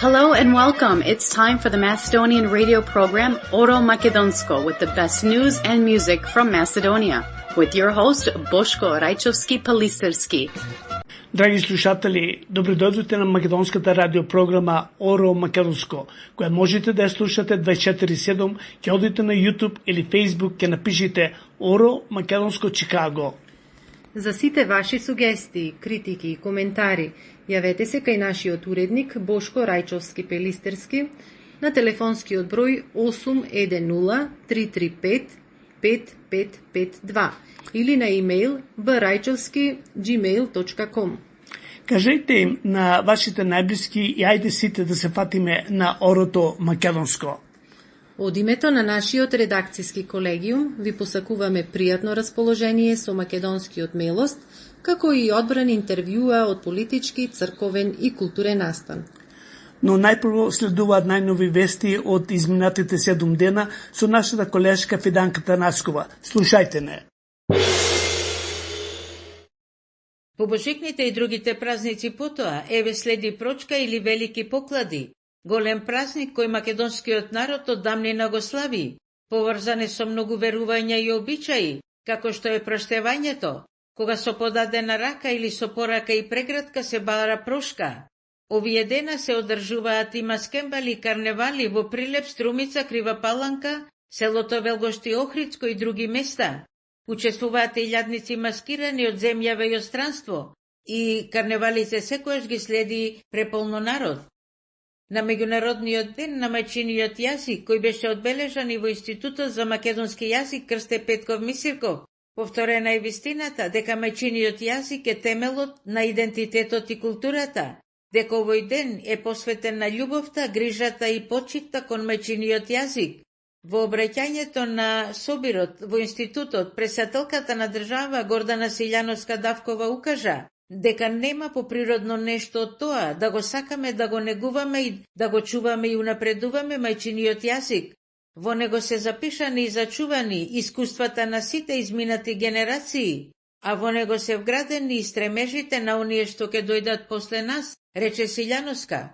Hello and welcome. It's time for the Macedonian radio program Oro Makedonsko with the best news and music from Macedonia. With your host Boško Rajčovski-Palisterski. Драги слушатели, добродојдовте на македонската радиопрограма Оро Македонско, која можете да ја слушате 24/7, ќе одите на YouTube или Facebook, ќе напишите Оро Македонско Чикаго. За сите ваши сугестии, критики и коментари, јавете се кај нашиот уредник Бошко Рајчовски-Пелистерски на телефонскиот број 810-335-5552 или на имејл braјчовски@gmail.com. Кажете им на вашите најблиски и ајде сите да се фатиме на Орото Македонско. Од името на нашиот редакцијски колегиум ви посакуваме пријатно расположение со македонскиот мелост, како и одбран интервјуа од политички, црковен и културен настан. Но најпрво следуваат најнови вести од изминатите 7 дена со нашата колешка Фиданка Танаскова. Слушајте не. По Божикните и другите празници потоа, еве следи прочка или велики поклади, голем празник кој македонскиот народ оддамнина го слави, поврзане со многу верувања и обичаи, како што е проштевањето, кога со подадена рака или со порака и прегратка се бара прошка. Овие дена се одржуваат и маскембали и карневали во Прилеп, Струмица, Крива Паланка, селото Велгошти, Охридско и други места. Учествуваат илјадници маскирани од земјава и од странство и карневалите секојаш ги следи преполно народ. На меѓународниот ден на мајчиниот јазик, кој беше одбележан и во Институтот за македонски јазик Крсте Петков Мисирков, повторена е вистината дека мајчиниот јазик е темелот на идентитетот и културата, дека овој ден е посветен на љубовта, грижата и почитта кон мајчиниот јазик. Во обраќањето на собирот во институтот, председателката на држава Гордана Силјановска Давкова укажа дека нема поприродно нешто од тоа да го сакаме, да го негуваме и да го чуваме и унапредуваме мајчиниот јазик. Во него се запишани и зачувани искуствата на сите изминати генерации, а во него се вградени и стремежите на оние што ќе дојдат после нас, рече Силјановска.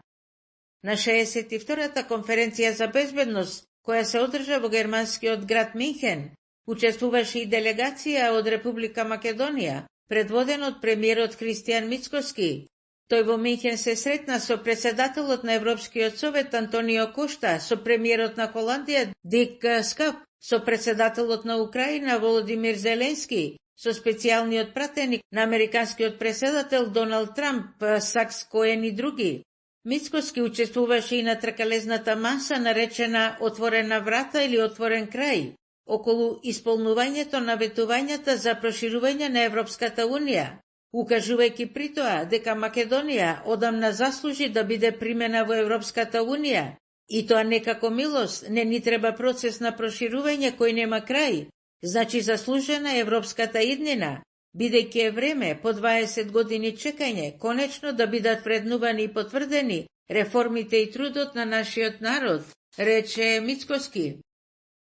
На 62-та конференција за безбедност, која се одржа во германскиот град Минхен, учествуваше и делегација од Република Македонија, предводен од премиерот Христијан Мицкоски. Тој во Минхен се сретна со председателот на Европскиот совет Антонио Кошта, со премиерот на Холандија Дик Скап, со председателот на Украина Володимир Зеленски, со специјалниот пратеник на американскиот председател Доналд Трамп Сакс Коен и други. Мицкоски учествуваше и на тркалезната маса наречена Отворена врата или Отворен крај, околу исполнувањето на ветувањата за проширување на Европската Унија, укажувајќи при тоа дека Македонија одамна заслужи да биде примена во Европската Унија, и тоа не како милост, не ни треба процес на проширување кој нема крај, значи заслужена европската иднина, бидејќи е време по 20 години чекање конечно да бидат вреднувани и потврдени реформите и трудот на нашиот народ, рече Мицкоски.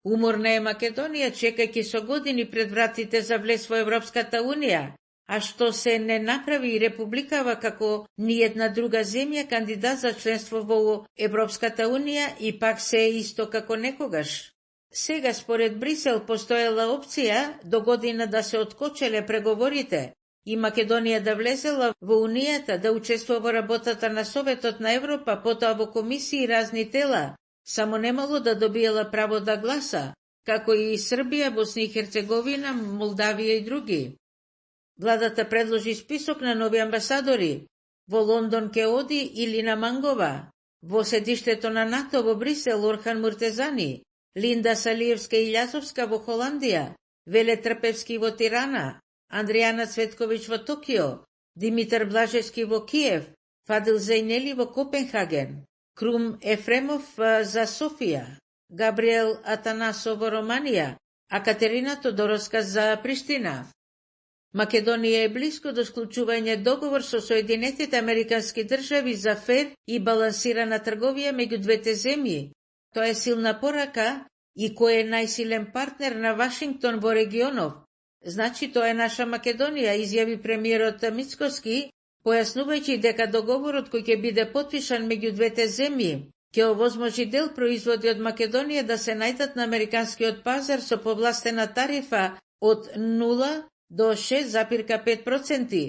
Уморна е Македонија чекајќи со години пред вратите за влез во Европската Унија, а што се не направи и републикава како ниедна друга земја кандидат за членство во Европската Унија и пак се е исто како некогаш. Сега според Брисел постоела опција до година да се откочеле преговорите и Македонија да влезела во Унијата, да учествува во работата на Советот на Европа, потоа во комисии и разни тела, само немало да добиела право да гласа, како и Србија, Босна и Херцеговина, Молдавија и други. Владата предложи список на нови амбасадори. Во Лондон ке оди Илина Мангова, во седиштето на НАТО во Брисел Орхан Муртезани, Линда Салиевска и Љазовска во Холандија, Веле Трпевски во Тирана, Андријана Цветковиќ во Токио, Димитар Блажевски во Киев, Фадил Зејнели во Копенхаген, Крум Ефремов за Софија, Габриел Атанасов во Романија, а Катерина Тодоровска за Приштина. Македонија е близко до склучување договор со Соединетите Американски држави за фер и балансирана трговија меѓу двете земји. Тоа е силна порака и кој е најсилен партнер на Вашингтон во регионов. Значи тоа е наша Македонија, изјави премиерот Мицкоски појаснувајќи дека договорот кој ќе биде потпишан меѓу двете земји ќе овозможи дел производи од Македонија да се најдат на американскиот пазар со повластена тарифа од 0 до 6,5%.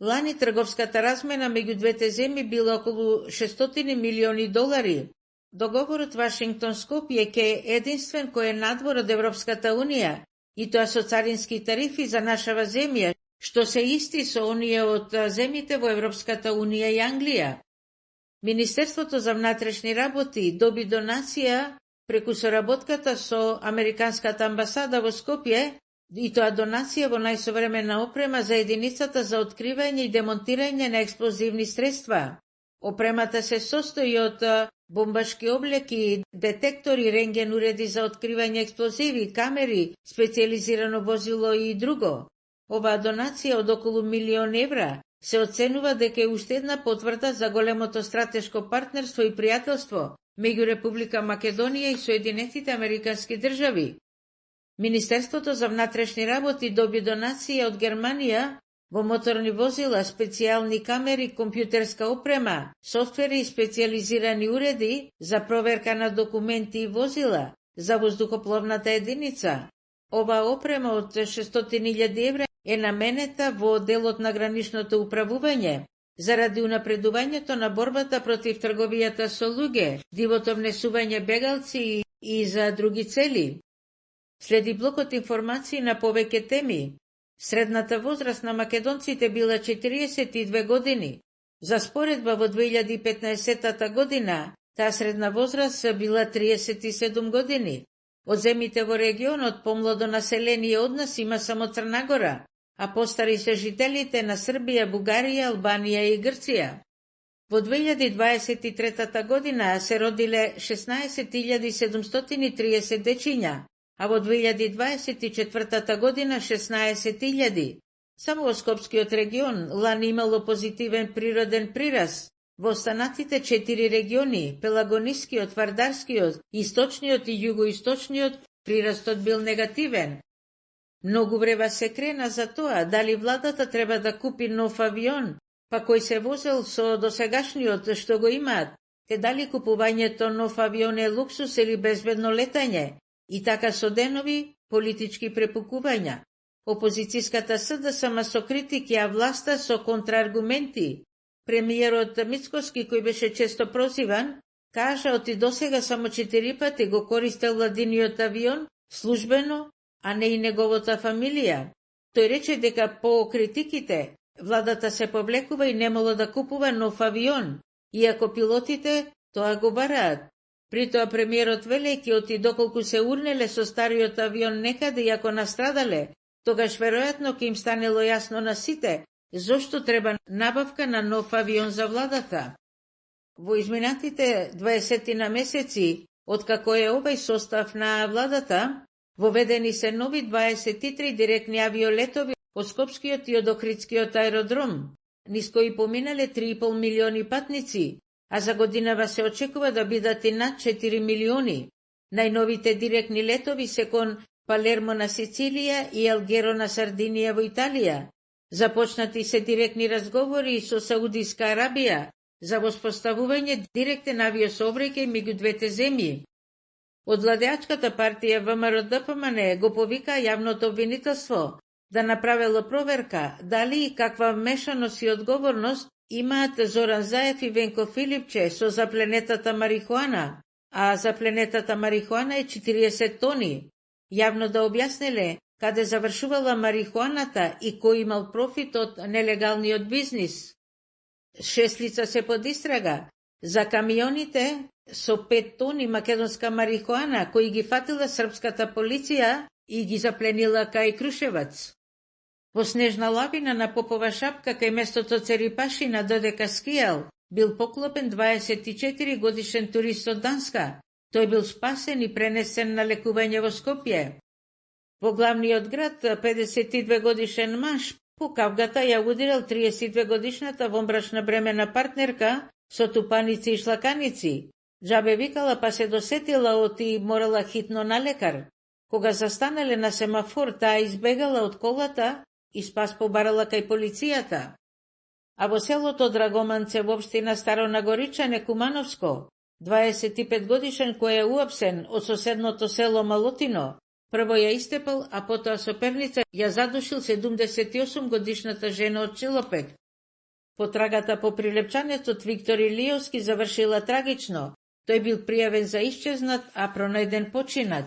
Лани трговската размена меѓу двете земји била околу $600 милиони. Договорот Вашингтон-Скопје ќе е единствен кој е надвор од Европската Унија, и тоа со царински тарифи за нашава земја, што се исти со оние од земјите во Европската Унија и Англија. Министерството за внатрешни работи доби донација преку соработката со Американската амбасада во Скопје, и тоа донација во најсовремена опрема за единицата за откривање и демонтирање на експлозивни средства. Опремата се состои од бомбашки облеки, детектори, рентген уреди за откривање експлозиви, камери, специјализирано возило и друго. Оваа донација од околу €1.000.000 се оценува дека е уште една потврда за големото стратешко партнерство и пријателство меѓу Република Македонија и Соединетите Американски држави. Министерството за внатрешни работи доби донација од Германија во моторни возила, специјални камери, компјутерска опрема, софтвери и специјализирани уреди за проверка на документи и возила за воздухопловната единица. Ова опрема од €600.000 е наменета во делот на граничното управување, заради унапредувањето на борбата против трговијата со луѓе, дивото внесување бегалци и за други цели. Следи блокот информации на повеќе теми. Средната возраст на македонците била 42 години. За споредба во 2015 година, таа средна возраст била 37 години. Од земите во регионот помладо население од нас има само Црна Гора, а постари се жителите на Србија, Бугарија, Албанија и Грција. Во 2023 година се родиле 16.730 дечиња, а во 2024 година 16.000. Само во Скопскиот регион лани имало позитивен природен прираст. Во останатите 4 региони, Пелагонискиот, Вардарскиот, Источниот и Југоисточниот, прирастот бил негативен. Многу време се крена за тоа дали владата треба да купи нов авион, па кој се возел со досегашниот што го имаат, те дали купувањето нов авион е луксус или безбедно летање, и така со денови политички препукувања. Опозицијската СДСМ со критики, а власта со контрааргументи. Премиерот Мицкоски, кој беше често прозиван, кажа оти досега само 4 пати го користел владиниот авион службено, а не и неговата фамилија. Тој рече дека по критиките владата се повлекува и немало да купува нов авион, иако пилотите тоа го бараат. При тоа премиерот велејќи оти доколку се урнеле со стариот авион некаде и ако настрадале, тогаш веројатно ќе им станело јасно на сите зошто треба набавка на нов авион за владата. Во изминатите 20 на месеци, откако е овај состав на владата, воведени се нови 23 директни авиолетови од Скопскиот и од Охридскиот аеродром, низ кои поминале 3,5 милиони патници, а за годинава се очекува да бидат и над 4 милиони. Најновите директни летови се кон Палермо на Сицилија и Алгеро на Сардинија во Италија. Започнати се директни разговори со Саудиска Арабија за воспоставување директен авиосообраќај меѓу двете земји. Од владеачката партија ВМРО-ДПМН го повика јавното обвинителство да направело проверка дали и каква вмешаност и одговорност имаат Зоран Заев и Венко Филипче со запленетата марихуана, а запленетата марихуана е 40 тони. Јавно да објаснеле каде завршувала марихуаната и кој имал профит од нелегалниот бизнис. 6 лица се под истрага за камионите со 5 тони македонска марихуана кои ги фатила српската полиција и ги запленила кај Крушевац. Во снежна лавина на Попова шапка кај местото Церипашина додека скијал, бил поклопен 24 годишен турист од Данска. Тој бил спасен и пренесен на лекување во Скопје. Во главниот град 52 годишен маж по кавгата ја удирал 32 годишната вомбрачна бремена партнерка со тупаници и шлаканици. Джабе викала па се досетила оти морала хитно на лекар. Кога застанале на семафор, таа избегала од колата и спас побарала кај полицијата. а во селото Драгоманце во општина Старо Нагоричане, Кумановско, 25 годишен кој е уапсен од соседното село Малотино, прво ја истепал, а потоа со перница ја задушил 78 годишната жена од Челопек. Потрагата по прилепчанецот Виктор Илиевски завршила трагично. Тој бил пријавен за исчезнат, а пронајден починат.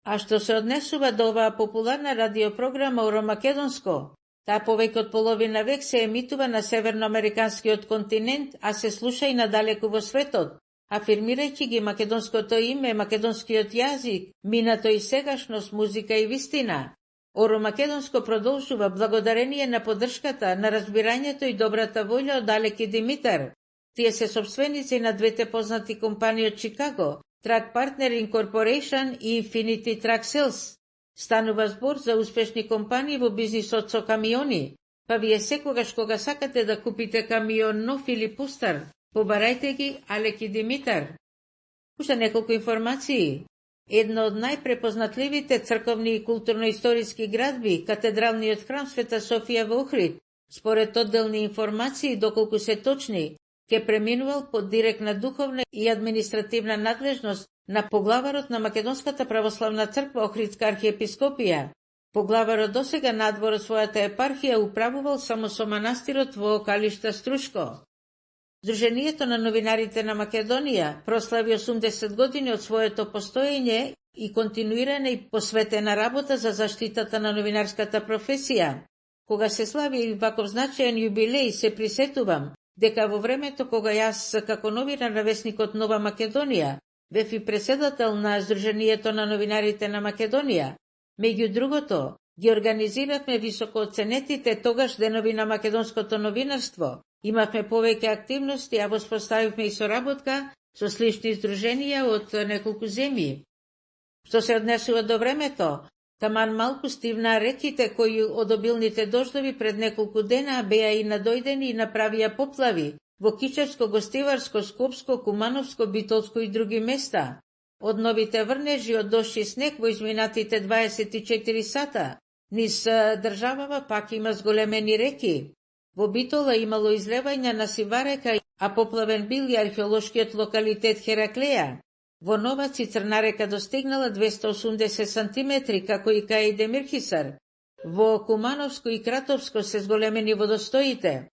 А што се однесува до оваа популарна радиопрограма Оро Македонско, таа повеќе од половина век се емитува на северноамериканскиот континент, а се слуша и надалеку во светот, афирмирајќи ги македонското име, македонскиот јазик, минато и сегашност, музика и вистина. Оро Македонско продолжува благодарение на поддршката, на разбирањето и добрата волја од Алеки Димитар. Тие се собственици на двете познати компании од Чикаго, Track Partner Incorporation и Infinity Track Sales. Станува збор за успешни компании во бизнисот со камиони, па вие секогаш кога сакате да купите камион нов или пустар, побарајте ги Алеки Димитар. Уште неколку информации. Една од најпрепознатливите црковни и културно-историски градби, катедралниот храм Света Софија во Охрид, според одделни информации, доколку се точни, ке преминувал под директна духовна и административна надлежност на поглаварот на Македонската православна црква Охридска архиепископија. Поглаварот досега надвор од својата епархија управувал само со манастирот во Калишта Струшко. Сдруженијето на новинарите на Македонија прослави 80 години од своето постоење и континуирана и посветена работа за заштитата на новинарската професија. Кога се слави ваков значаен јубилеј, се присетувам дека во времето кога јас како новинар на весникот Нова Македонија бев и преседател на Сдруженијето на новинарите на Македонија, меѓу другото, ги организиравме високо оценетите тогаш денови на македонското новинарство. Имавме повеќе активности, а воспоставивме и соработка со слични здруженија од неколку земји. Што се однесува до времето, таман малку стивнаа реките кои од обилните дождови пред неколку дена беа и надојдени и направија поплави во Кичевско, Гостиварско, Скопско, Кумановско, Битолско и други места. Од новите врнежи од дожд и снег во изминатите 24 сата, низ државава пак има зголемени реки. Во Битола имало излевање на сива река, а поплавен бил и археолошкиот локалитет Хераклеја. Во Новаци Црна река достигнала 280 сантиметри, како и кај Демирхисар. Во Кумановско и Кратовско се зголемени водостоите.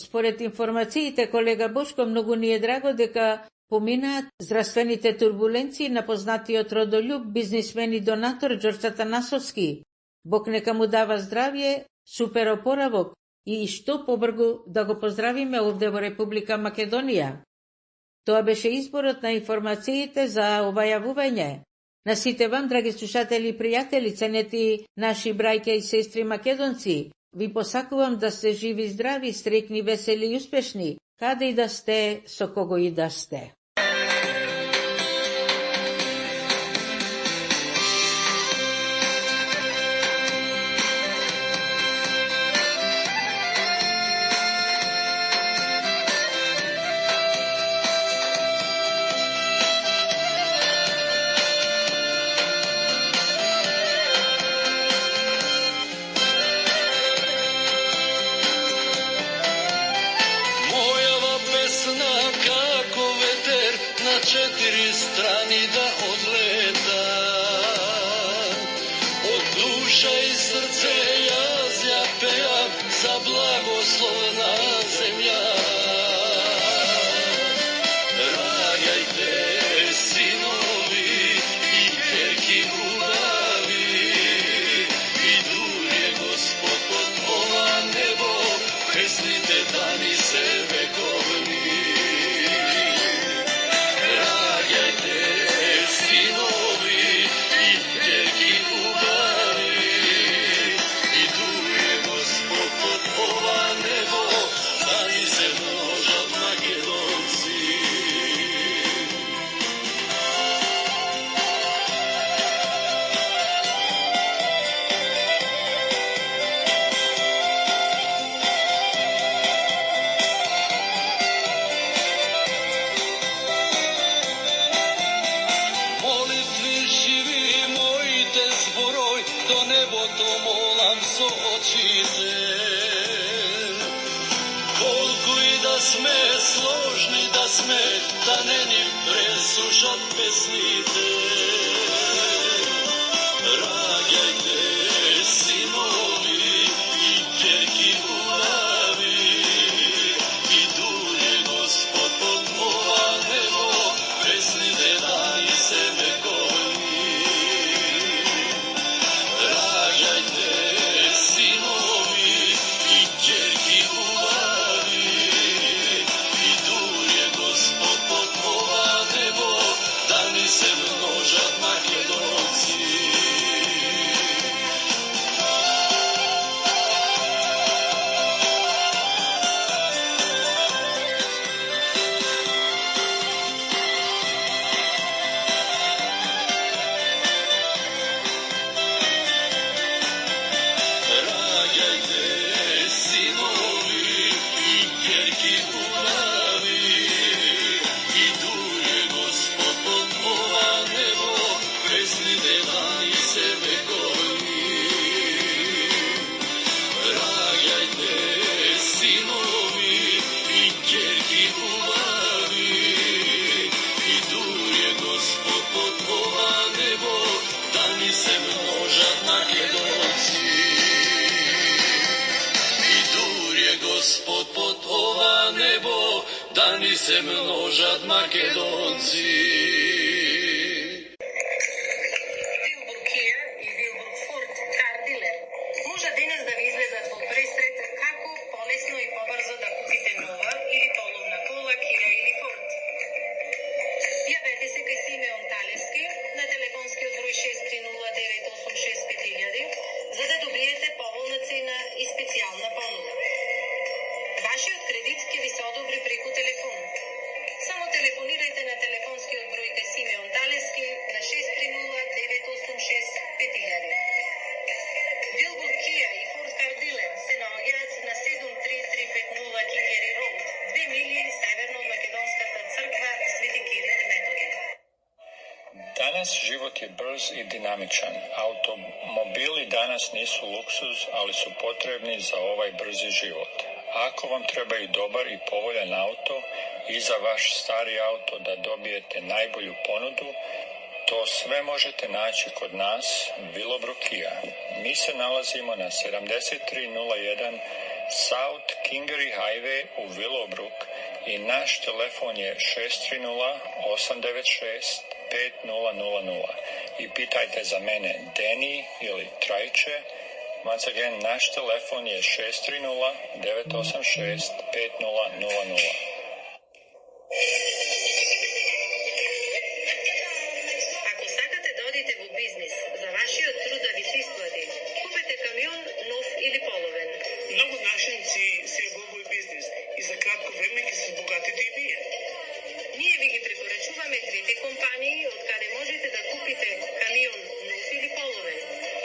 Според информациите, колега Бошко, многу ни е драго дека поминаат здравствените турбуленции на познатиот родолюб, бизнисмен и донатор Ѓорѓ Атанасовски. Бог нека му дава здравје, супер опоравок и што побргу да го поздравиме овде во Република Македонија. Тоа беше изборот на информациите за ова јавување. На сите вам, драги слушатели и пријатели, ценети наши брајке и сестри македонци, ви посакувам да сте живи, здрави, среќни, весели и успешни, каде и да сте, со кого и да сте. Четири страни да одлета, од душа и срце јас ја пеам за благословна земја. Раѓајте синови и керки убави, идуње Господ од ова небо, пресните дани се вековни. сме сложни, да сме, да не ни пресушат песните. Раѓајте, синови и ќерки убави, идуње Господ под ова небо, пресните дани се вековни. Раѓајте, синови и ќерки убави, идуње Господ под ова небо, да ни се множат македонци. Раѓајте, синови и ќерки убави, идуње Господ под ова небо, пресните дани се вековни. Раѓајте, синови и ќерки убави, идуње Господ под ова небо, да ни се множат македонци. Господ под ова небо, да ни се множат македонци. Вилбург Кија и Вилбург Форд кар дилер може денес да ви излезат во пресрет како полесно и побрзо да купите нова или половна кола Кија или Форд. Јавете се кај Симеон Талевски на телефонскиот број 6309865 за да добиете поволна цена и специјална понуда. Вашиот кредит ќе ви се одобри преку телефон. Само телефонирајте на телефонскиот број кај Симеон Талевски на 6309865. Вилбург Кија и Форд кар дилер се наоѓаат на 73350 Кингери Роуд, 2 мили северно од македонската црква Свети Кирил и Методи. Danas život je brz i dinamičan. Automobili danas nisu luksuz, ali su potrebni za ovaj brzi život. Ako vam treba i dobar i povoljan auto i za vaš stari auto da dobijete najbolju ponudu, to sve možete naći kod nas, Willowbrook Kia. Mi se nalazimo na 7301 South Kingery Highway u Willowbrook i naš telefon je 630-896-5000 i pitajte za mene Deni ili Trajče. Once again, naš telefon je 630-986-5000. Ако сакате да одите во бизнис, за вашиот труд да ви се исплати, купете камион нов или половен. Многу нашинци се во овој бизнис и за кратко време ќе се збогатите и вие. Ние ви ги препорачуваме двете компании од каде можете да купите камион нов или половен.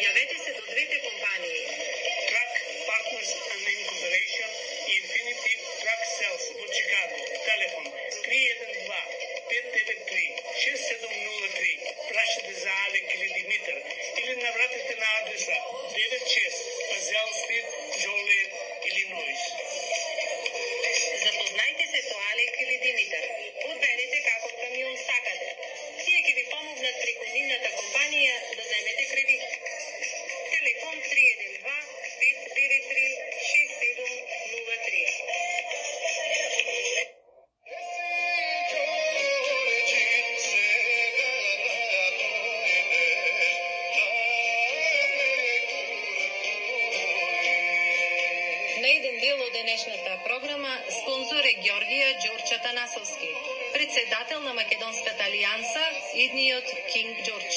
Јавете се до двете компании. Truck Partners and Incorporation и Infinity Truck Sales во Чикаго. Телефон 312-593-6703. Прашате за Алек или Димитар или навратете на адреса 96 Пазел Стрит, Джолиет, Илинойс. Запознајте се со Алек или Димитар. Одберете каков камион сакате. Тие ќе ви помогнат преку нивната компанија да земете кредит. Телефон 312-593-6703. Наиден дел од денешната програма спонзор е Ѓорѓија Ѓорча Танасовски, председател на Македонската алијанса, идниот Кинг Ѓорџ.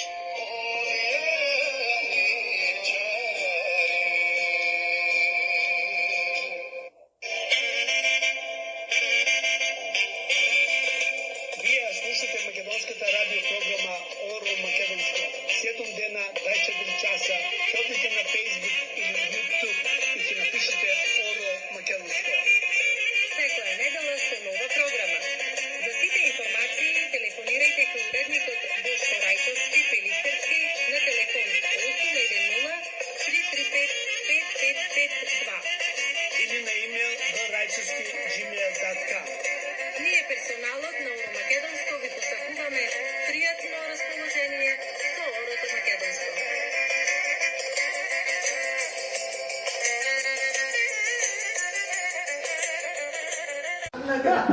Вие слушате македонската радиопрограма Оро Македонско. 7 дена, 24 часа. Ходите на Facebook или YouTube и си напишете Оро Македонско. Секоја недела со нова програма. За сите информации телефонирајте кај уредникот Бошко Рајковски,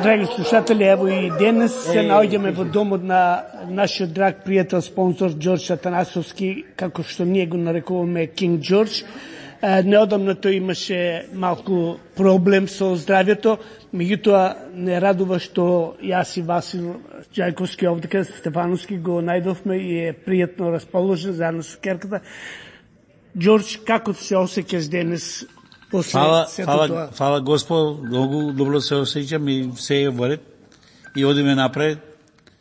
Драги слушатели, ево и денес се наоѓаме во домот на нашиот драг пријател, спонсор Ѓорџ Атанасовски, како што ние го нарекуваме Кинг Ѓорџ. Неодамна тој имаше малку проблем со здравјето, меѓутоа не радува што јас и Васил Ѓајковски овдека Стефановски го најдовме и е пријатно расположен заедно со керката. Ѓорџ, како се осеќаш денес? Фала Господ, многу добро се осеќам и се е во ред и одиме напред.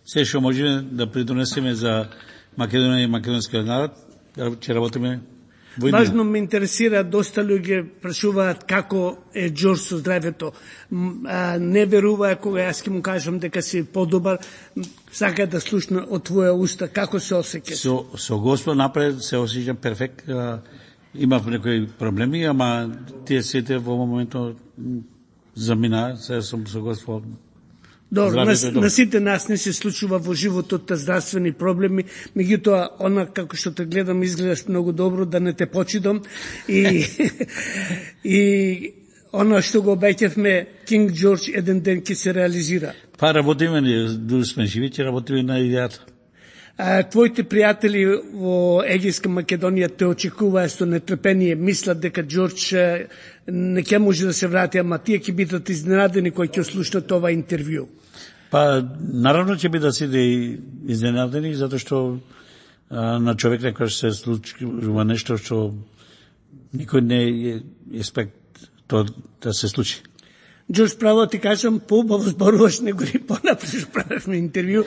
Се што можеме да придонесеме за Македонија и македонскиот народ, ќе работиме. Важно ме интересира, доста луѓе прашуваат како е Ѓорџ со здравјето. Не верува кога јас ќе му кажам дека си подобар, сака да слушна од твоја уста како се осеќаш. Со Господ напред се осеќам перфект. Имав некои проблеми, ама тие сите во моментот замина, се сум со Господ. Добро, на сите нас не се случува во животот здравствени проблеми, меѓутоа, она како што те гледам, изгледаш многу добро, да не те почидам и она што го обеќавме, Кинг Ѓорџ еден ден ќе се реализира. Па работиме, дури сме живи, ќе работиме на идејата. Твоите пријатели во Егејска Македонија те очекуваат со нетрпение, мислат дека Ѓорџ не ќе може да се врати, ама тие ќе бидат изненадени кои ќе слушнат ова интервју. Па, наравно ќе бидат сите изненадени, затоа што на човек некој се случува нешто што никој не е експект тоа да се случи. Ѓорџ, право ти кажам, поубаво зборуваш него и понапред што правевме интервју.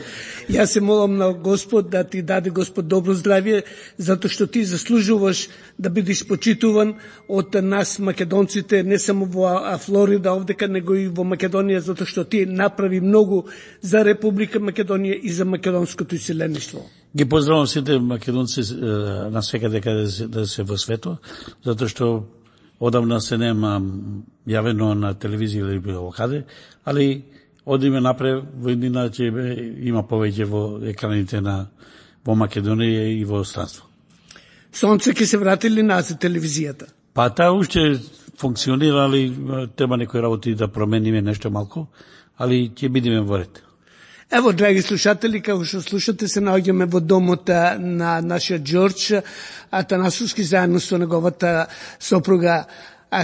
Јас се молам на Господ да ти даде Господ добро здравје, затоа што ти заслужуваш да бидеш почитуван од нас македонците, не само во Флорида овдека, него и во Македонија, затоа што ти направи многу за Република Македонија и за македонското иселеништво. Ги поздравам сите македонци на секаде каде да се во светот, затоа што одамна се нема јавено на телевизија или било каде, али одиме напред, во иднина ќе има повеќе во екраните во Македонија и во странство. Сонце ќе се врати ли назад телевизијата? Па таа уште функционира, али треба некои работи да промениме нешто малку, али ќе бидеме во ред. Ево, драги слушатели, како што слушате, се наоѓаме во домот на нашиот Ѓорџ Атанасовски, заедно со неговата сопруга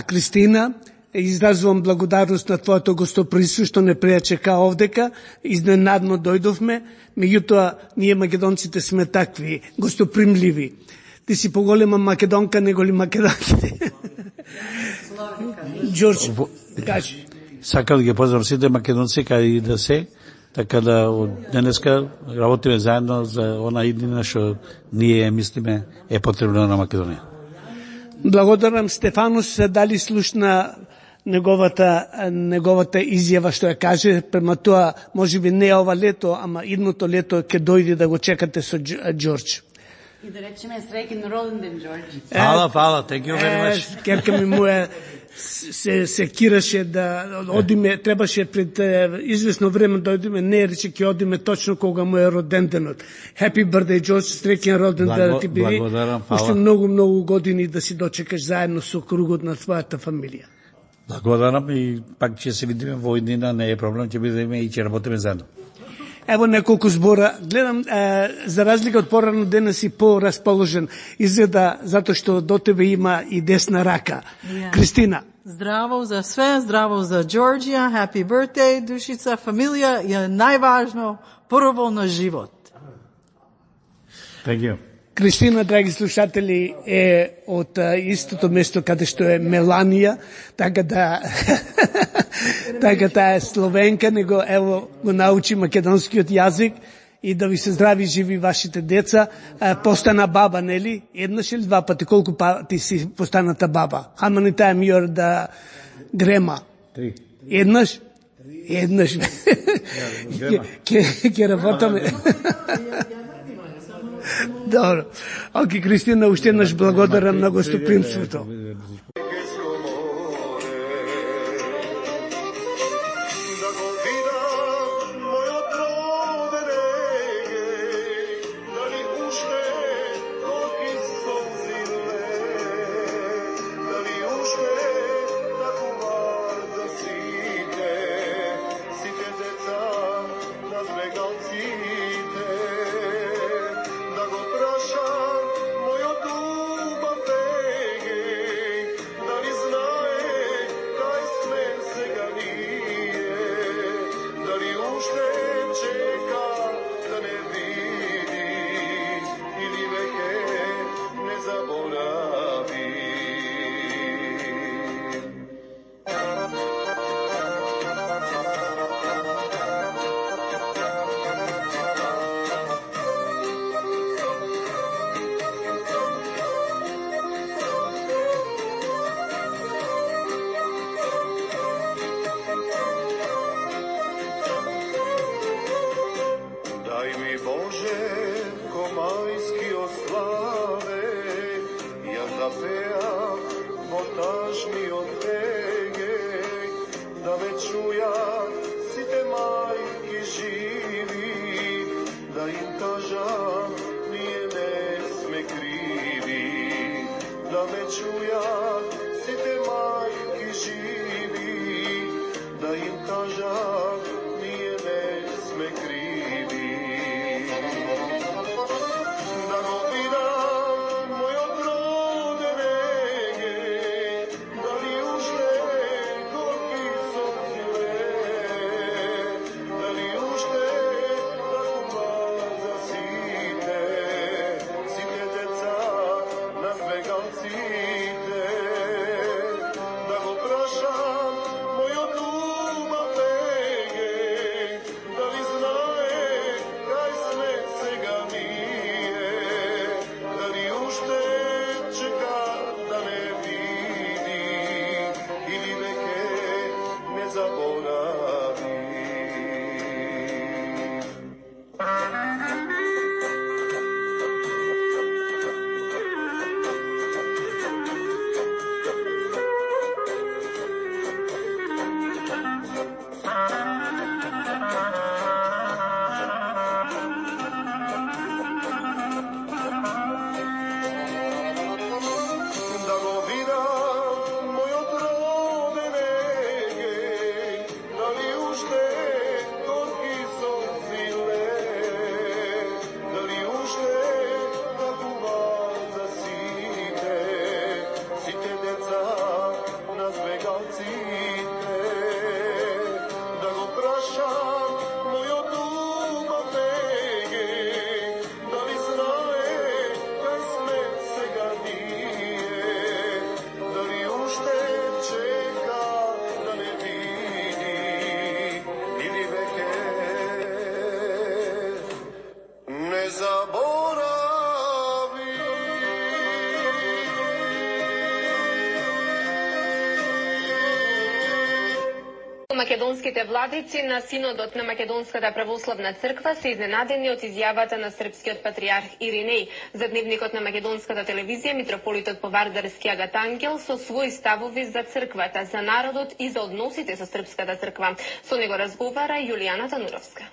Кристина. Изразувам благодарност на твоето гостоприсуство што не пријачека овдека. Изненадно дојдовме, меѓутоа ние македонците сме такви, гостопримливи. Ти си поголема македонка него ли македонците? Ѓорџ, кажи. Сакам да ги поздравам сите македонци каде и да се, така да од денеска работиме заедно за она иднина што ние мислиме е потребно на Македонија. Благодарам Стефанос, дали слушна неговата изјава што ја каже, према тоа можеби не ова лето, ама идното лето ќе дојде да го чекате со Ѓорџ. И да речеме среќен роденден Ѓорџ. Фала, thank you very much. Керка ми моја се кираше да одиме, требаше пред известно време да одиме, не рече ќе одиме точно кога му е роденденот. Happy birthday Ѓорџ, среќен роденден да ти биде. Уште многу години да си дочекаш заедно со кругот на твојата фамилија. Благодарам и пак ќе се видиме во иднина, не е проблем, ќе бидеме и ќе работиме заедно. Ево неколку збора. Гледам, за разлика од порано денес си по-расположен. Изгледа затоа што до тебе има и десна рака. Кристина. Здраво за све, здраво за Ѓорџија, happy birthday, душица, фамилија е најважно, прво на живот. Thank you. Кристина, драги слушатели, е од истото место каде што е Меланија, така да така таа е словенка, него ево го научи македонскиот јазик и да ви се здрави живи вашите деца. Постана баба, нели? Еднаш или два пати? Колку пати си постаната баба? How many time you're the grandma? 3. Еднаш? Еднаш. Ке работаме. Добро. Оки, Кристина, уште еднаш благодарам на гостопримството. Сите Македонските владици на Синодот на Македонската православна црква се изненадени од изјавата на српскиот патриарх Иринеј. За дневникот на Македонската телевизија, митрополитот Повардарски Агат Ангел со своји ставови за црквата, за народот и за односите со српската црква. Со него разговара Јулијана Тануровска.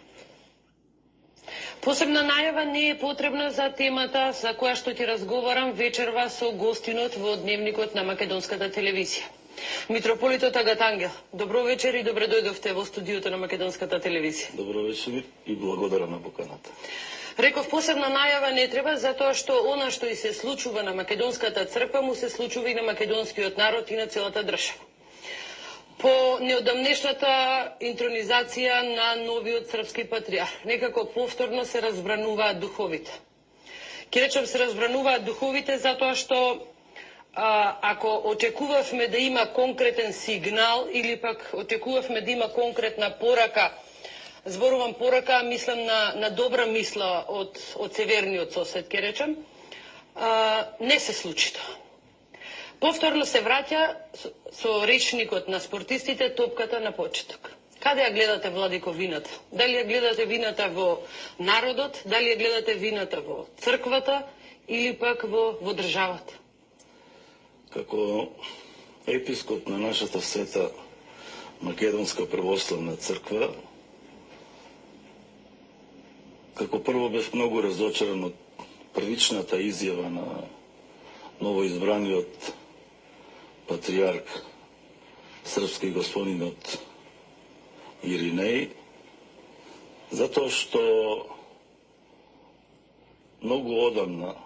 Посебна најава не е потребна за темата за која што ти разговарам вечерва со гостинот во дневникот на Македонската телевизија. Митрополитот Агат Ангел, добро вечер и добре дојдовте во студиото на Македонската телевизија. Добро вечер и благодарам на поканата. Реков, посебна најава не треба затоа што она што и се случува на Македонската црква му се случува и на македонскиот народ и на целата држава. По неодамнешната интронизација на новиот српски патриарх, некако повторно се разбрануваат духовите. Ке речем се разбрануваат духовите затоа што ако очекувавме да има конкретен сигнал или пак очекувавме да има конкретна порака, зборувам порака, мислам на добра мисла од северниот сосед, ке речем, не се случи тоа. Повторно се враќа со речникот на спортистите топката на почеток. Каде ја гледате, владико, вината? Дали ја гледате вината во народот, дали ја гледате вината во црквата или пак во државата? Како епископ на нашата света Македонска православна црква, како прво бев многу разочаран од првичната изјава на новоизбраниот патриарх српски господинот Иринеј, затоа што многу одамна,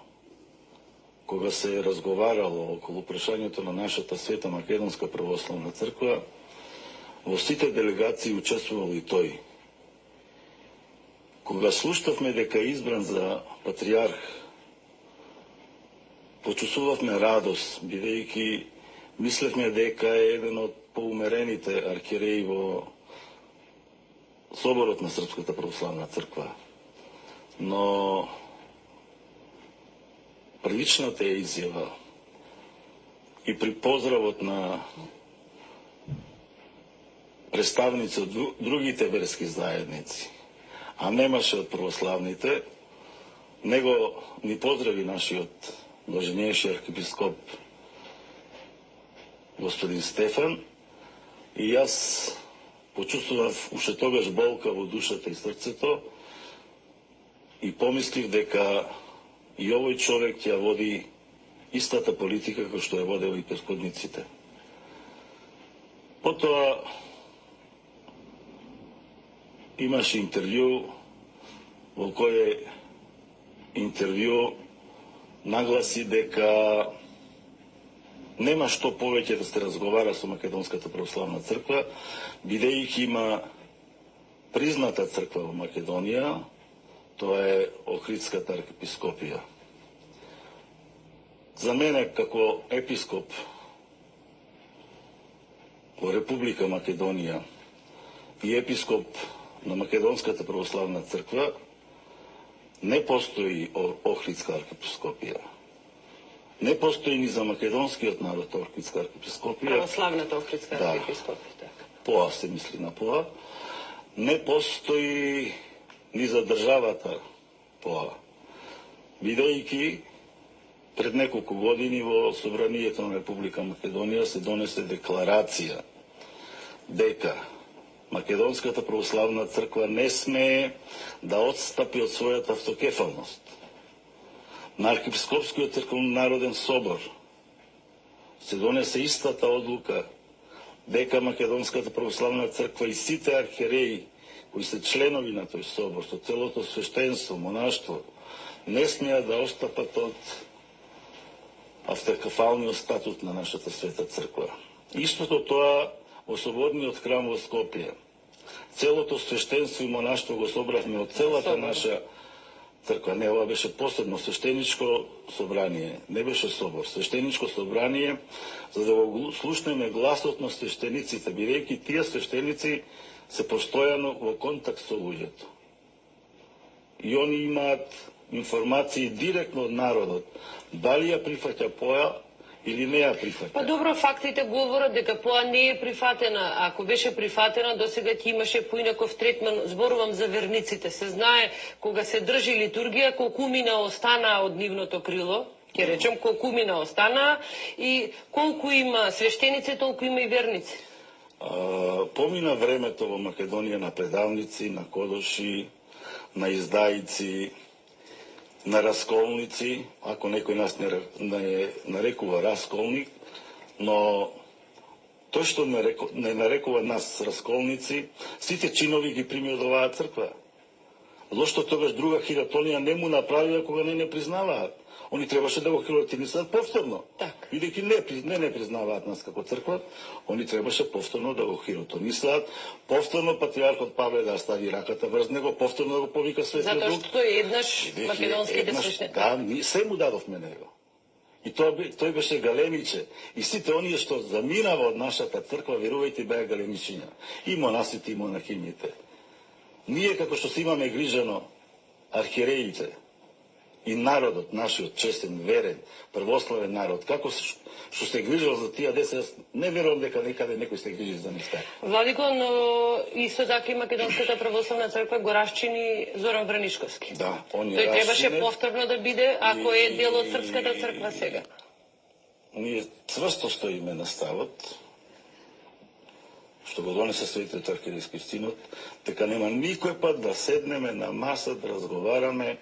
кога се разговарало околу прашањето на нашата света Македонска православна црква, во сите делегации учествувал и тој. Кога слушнавме дека е избран за патриарх, почувствувавме радост, бидејќи мислевме дека е еден од поумерените архиереи во соборот на Српската православна црква. Но приличната е изјава и при поздравот на представници од другите верски заедници, а немаше од православните, него ни поздрави нашиот блаженейши архиепископ господин Стефан и јас почувствував уште тогаш болка во душата и срцето и помислив дека и овој човек ќе води истата политика како што ја водел и претходниците. Потоа имаше интервју во кое интервју нагласи дека нема што повеќе да се разговара со Македонската православна црква, бидејќи има призната црква во Македонија, тоа е Охридската архиепископија. За мене, како епископ во Република Македонија и епископ на Македонската православна црква, не постои Охридска архиепископија. Не постои ни за македонскиот народ Охридска архиепископија. Православната Охридска архиепископија. ПОА се мисли на ПОА. Не постои ни за државата ПОА. Бидејќи пред неколку години во Собранието на Република Македонија се донесе декларација дека Македонската православна црква не смее да отстапи од својата автокефалност. На Архиепископскиот црковно-народен собор се донесе истата одлука дека Македонската православна црква и сите архиереи кои се членови на тој собор, со целото свештенство, монаштво, не смеат да отстапат од автокефалниот статут на нашата света црква. Истото тоа во соборниот храм во Скопје. Целото свештенство и монаштво го собравме од целата наша црква. Не, ова беше посебно свештеничко собрание. Не беше собор. Свештеничко собрание, за да го слушнеме гласот на свештениците, бидејќи тие свештеници се постојано во контакт со луѓето. И они имаат информации директно од народот. Дали ја прифаќа ПОА или не ја прифаќа? Па добро, фактите говорат дека ПОА не е прифатена. Ако беше прифатена, досега ќе имаше поинаков третман. Зборувам за верниците. Се знае кога се држи литургија колку мина остана од нивното крило, ќе речем колку мина остана, и колку има свештеници, толку има и верници. Помина времето во Македонија на предавници, на кодоши, на издаици, на расколници, ако некој нас не нарекува расколник, но тој што не нарекува нас расколници, сите чинови ги прими од оваа црква. Зошто тогаш друга хиратонија не му направија кога не признаваат? Они требаше да го хиратонисаат повторно. Бидејќи не признаваат нас како црква, они требаше повторно да го хиратонисаат, повторно патриархот Павле да стави раката врз него, повторно да го повика Светиот Дух. Затоа што еднаш македонските свештеници. Да, се му дадовме него. И тој беше галемиче. И сите оние што заминава од нашата црква, верувајте, беа галемичиња. И монасите, и монахињите. Ние, како што се имаме грижено, архиереите и народот, нашиот честен, верен, православен народ, како што се грижал за тие деца, не верувам дека некаде некој се грижи за нив така. Владико, но исто така и Македонската православна црква го расчини Зоран Вранишковски. Да, тој требаше повторно да биде, ако е дел од Српската црква сега. Ние цврсто стоиме на ставот, што го донесе Светиот архиерейски синод, дека нема никој пат да седнеме на маса да разговараме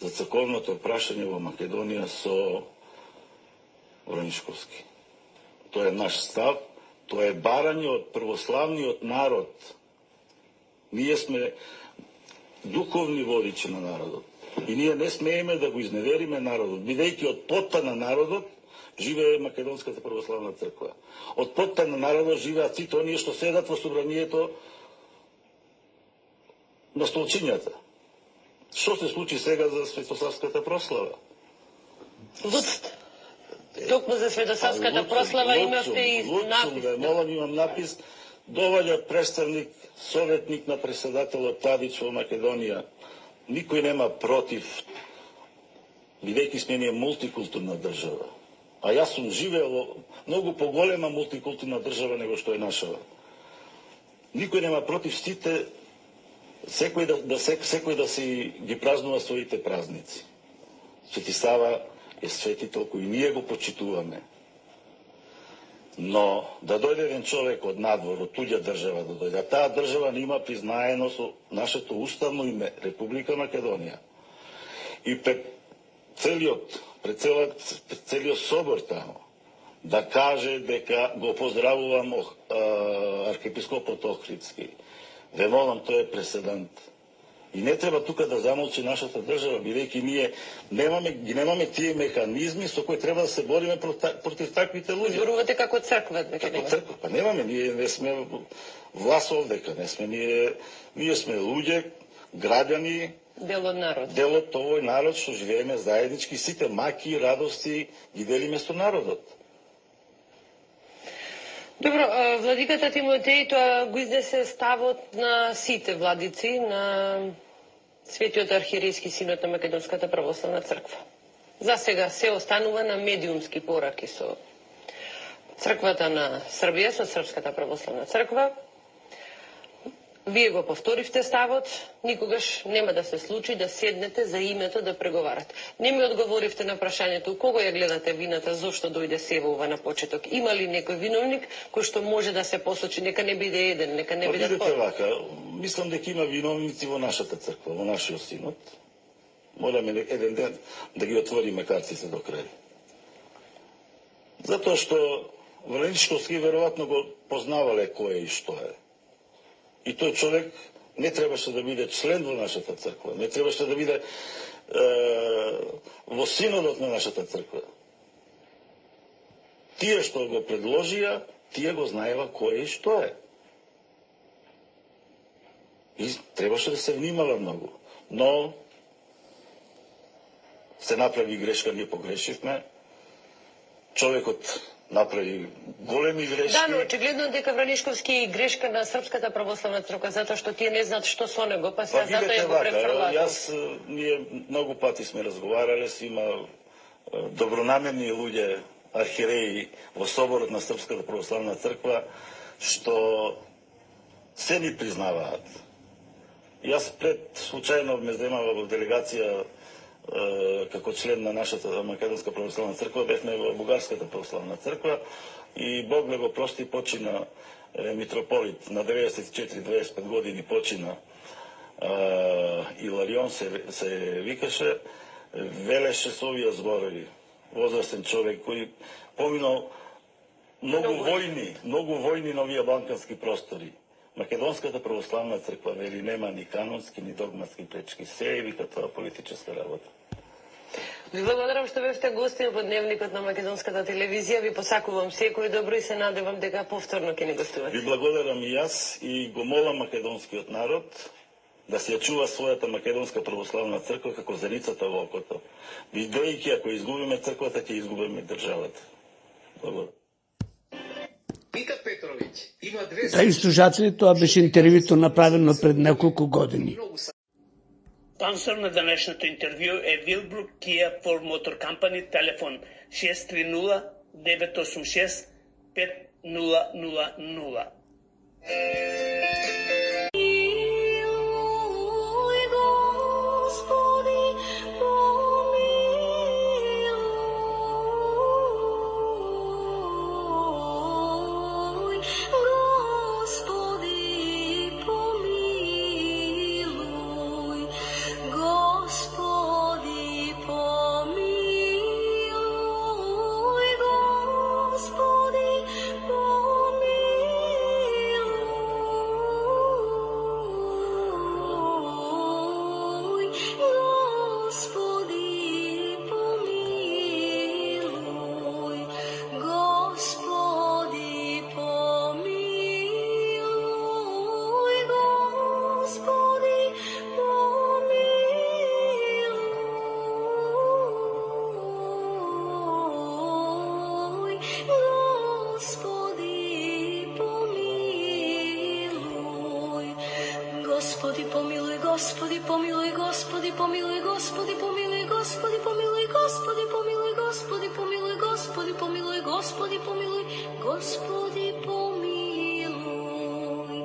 за црковното прашање во Македонија со Вранишковски. Тоа е наш став, тоа е барање од православниот народ. Ние сме духовни водичи на народот. И ние не смееме да го изневериме народот, бидејќи од потта на народот живее Македонската православна црква. Од потта на народот живеат сите оние што седат во собранието на столчињата. Што се случи сега за Светославската прослава? Луцт. Токму за Светославската прослава имавте и напис. Молам, имам напис. Доваѓа представник, советник на председателот Тадич во Македонија. Никој нема против, бидејќи сме ние мултикултурна држава. А јас сум живеел во многу поголема мултикултурна држава него што е нашава. Никој нема против сите, секој да си ги празнува своите празници. Свети Сава е свети, толку и ние го почитуваме. Но да дојде еден човек од надвор, од туѓа држава да дојде, таа држава не има признаено со нашето уставно име, Република Македонија. И пред целиот собор тамо, да каже дека го поздравувам архиепископот Охридски. Ве молам, тој е преседант. И не треба тука да замолчи нашата држава, бидејќи ние немаме тие механизми со кои треба да се бориме против таквите луѓе. Зборувате како црква, дека како црква, па немаме, ние не сме власт овдека, не сме ние сме луѓе, граѓани, дел од народ. Дел од овој народ што живееме заеднички, сите маки и радости ги делиме со народот. Добро, владиката Тимотеј тоа го изнесе ставот на сите владици на Светиот архиерейски синод на Македонската православна црква. За сега се останува на медиумски пораки со црквата на Србија, со Српската православна црква. Вие го повторивте ставот, никогаш нема да се случи да седнете за името да преговарате. Не ми одговоривте на прашањето кого ја гледате вината, зошто дојде Севова на почеток. Има ли некој виновник кој што може да се посочи, нека не биде еден, нека не биде второ? Вака, мислам дека има виновници во нашата црква, во нашиот синод. Мораме еден ден да ги отвориме картите до крај. Затоа што Вранишковски веројатно го познавале кој е и што е. И тој човек не требаше да биде член во нашата црква, не требаше да биде во синодот на нашата црква. Тие што го предложија, тие го знаева кој и што е. И требаше да се внимава многу. Но се направи грешка, ние погрешивме. Човекот направи големи грешки. Да, но очигледно дека Вранишковски е грешка на Српската православна црква, затоа што тие не знаат што со него, па сега затоа ја го префрлаат. Ние многу пати сме разговарале, има добронамерни луѓе архиереи во соборот на Српската православна црква што се ни признаваат. Јас пред случајно ме земава во делегација како член на нашата Македонска православна црква, бевме во Бугарската православна црква и Бог ме го прости, почина митрополит на 94-25 години, почина Иларион се викаше, велеше со овие зборови. Возрастен човек кој поминал многу војни на овие балкански простори. Македонската православна црква вели нема ни канонски, ни догматски пречки. Се е вика тоа политичка работа. Ви благодарам што бевте гостин во Дневникот на Македонската телевизија. Ви посакувам секој добро и се надевам дека повторно ќе ни гостувате. Ви благодарам и јас и го молам македонскиот народ да се чува својата Македонска православна црква како зеницата во окото. Бидејќи ако изгубиме црквата, ќе изгубиме државата. Благодарам. Драги слушатели, тоа беше интервјуто направено пред неколку години. Спонсор на денешното интервју е Вилбрук Kia Ford Motor Company, телефон 630-986-5000. Господи помилуј, Господи помилуј, Господи помилуј, Господи помилуј, Господи помилуј, Господи помилуј, Господи помилуј, Господи помилуј, Господи помилуј, Господи помилуј.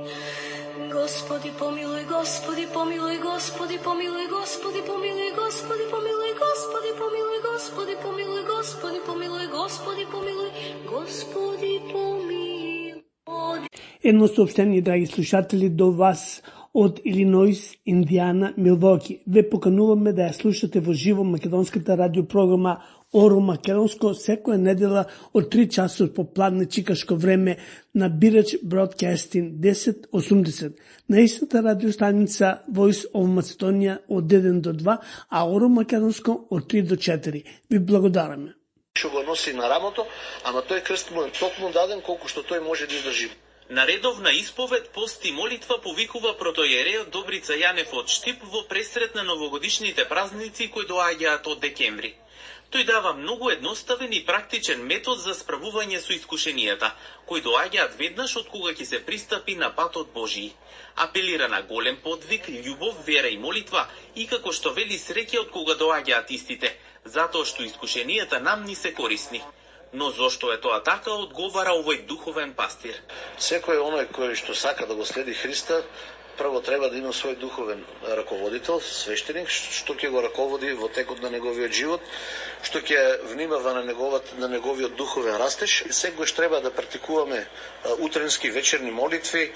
Господи помилуј, Господи помилуј, Господи помилуј, Господи помилуј, Господи помилуј, Господи помилуј, Господи помилуј, Господи помилуј, Господи помилуј, Господи помилуј. Едно сообщение, драги слушатели, до вас од Илиноис, Индиана, Милвоки. Ве покануваме да ја слушате во живо македонската радиопрограма Оро Македонско секоја недела од 3 часот по пладне чикашко време на Бирач Broadcasting 1080. На истата радиостаница Voice of Macedonia од 1 до 2, а Оро Македонско од 3 до 4. Ви благодараме. Што го носи на рамото, ама тој крст му е токму даден колку што тој може да издржи. На редовна исповед, пост и молитва повикува протоиерејот Добрица Јанев од Штип во пресрет на новогодишните празници кои доаѓаат од декември. Тој дава многу едноставен и практичен метод за справување со искушенијата, кои доаѓаат веднаш од кога ќе се пристапи на патот Божји. Апелира на голем подвиг, љубов, вера и молитва и како што вели среќа од кога доаѓаат истите, затоа што искушенијата нам ни се корисни. Но зошто е тоа така, одговара овој духовен пастир. Секој оној кој што сака да го следи Христа, прво треба да има свој духовен раководител, свештеник, што ќе го раководи во текот на неговиот живот, што ќе внимава на неговиот духовен растеж. Секогаш треба да практикуваме утренски, вечерни молитви,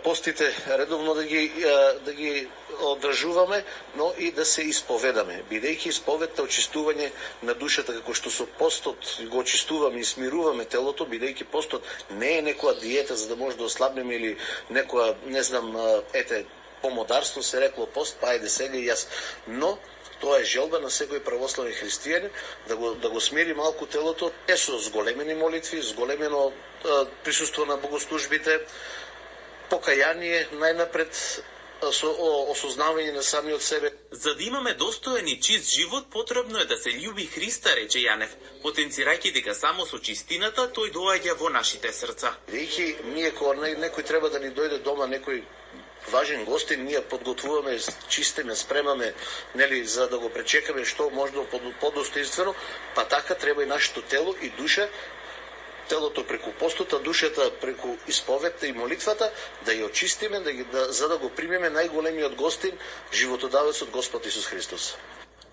постите редовно да ги одржуваме, но и да се исповедаме, бидејќи исповедта очистување на душата, како што со постот го очистуваме и смируваме телото, бидејќи постот не е некоја диета за да може да ослабнеме или некоја, не знам, помодарство се рекло пост, па ајде сега и јас, но тоа е желба на секој православен христијанин да го смири малку телото, е со зголемени молитви, зголемено присуство на богослужбите, покаяние најнапред, со осознавање на самиот себе. За да имаме достоен и чист живот, потребно е да се љуби Христа, рече Јанев, потенцирајќи дека само со чистината тој доаѓа во нашите срца. Веќе ние кога некој треба да ни дојде дома, некој важен гостин, ние подготвуваме, чистиме, спремаме, нели, за да го пречекаме што можно подостоинствено, па така треба и нашето тело и душа, телото преку постот, а душата преку исповетта и молитвата, да ја очистиме, за да го примеме најголемиот гостин, животодавецот Господ Исус Христос.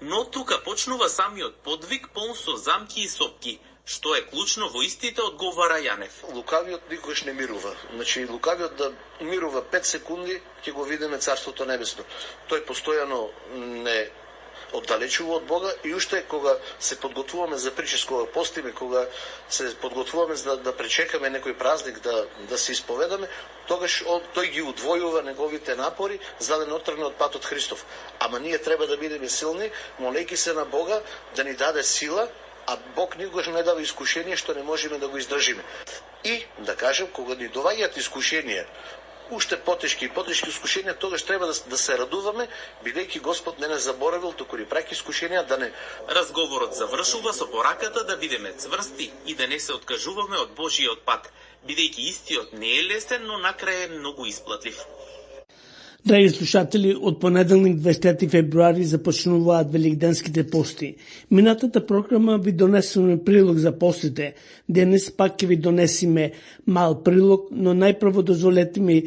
Но тука почнува самиот подвиг полн со замки и сопки. Што е клучно во истите, одговара Јанев. Лукавиот никош не мирува. Значи, лукавиот да мирува 5 секунди, ќе го видиме Царството Небесно. Тој постојано не оддалечува од Бога и уште кога се подготвуваме за причест, кога постиме, кога се подготвуваме за да пречекаме некој празник, да се исповедаме, тогаш тој ги удвојува неговите напори за да не оттргне од патот Христов. Ама ние треба да бидеме силни, молејќи се на Бога да ни даде сила, а Бог никогаш не дава искушение што не можеме да го издржиме. И, да кажем, кога ни доваѓаат искушенија, уште потешки и потешки искушенија, тогаш треба да се радуваме, бидејќи Господ не заборавил, туку ни праќа искушенија да не... Разговорот завршува со пораката да бидеме цврсти и да не се откажуваме од Божиот пат, бидејќи истиот не е лесен, но накрај е многу исплатлив. Драги слушатели, од понеделник 23 февруари започнуваат великденските пости. Минатата програма ви донесуваме прилог за постите. Денес пак ќе ви донесиме мал прилог, но најпрво дозволете ми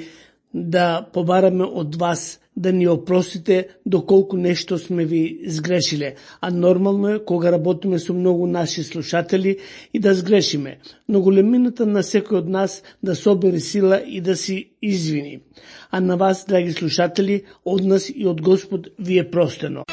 да побараме од вас да ни опростите доколку нешто сме ви сгрешиле. А нормално е кога работиме со многу наши слушатели и да сгрешиме. Но големината на секој од нас да собере сила и да си извини. А на вас, драги слушатели, од нас и од Господ ви е простено.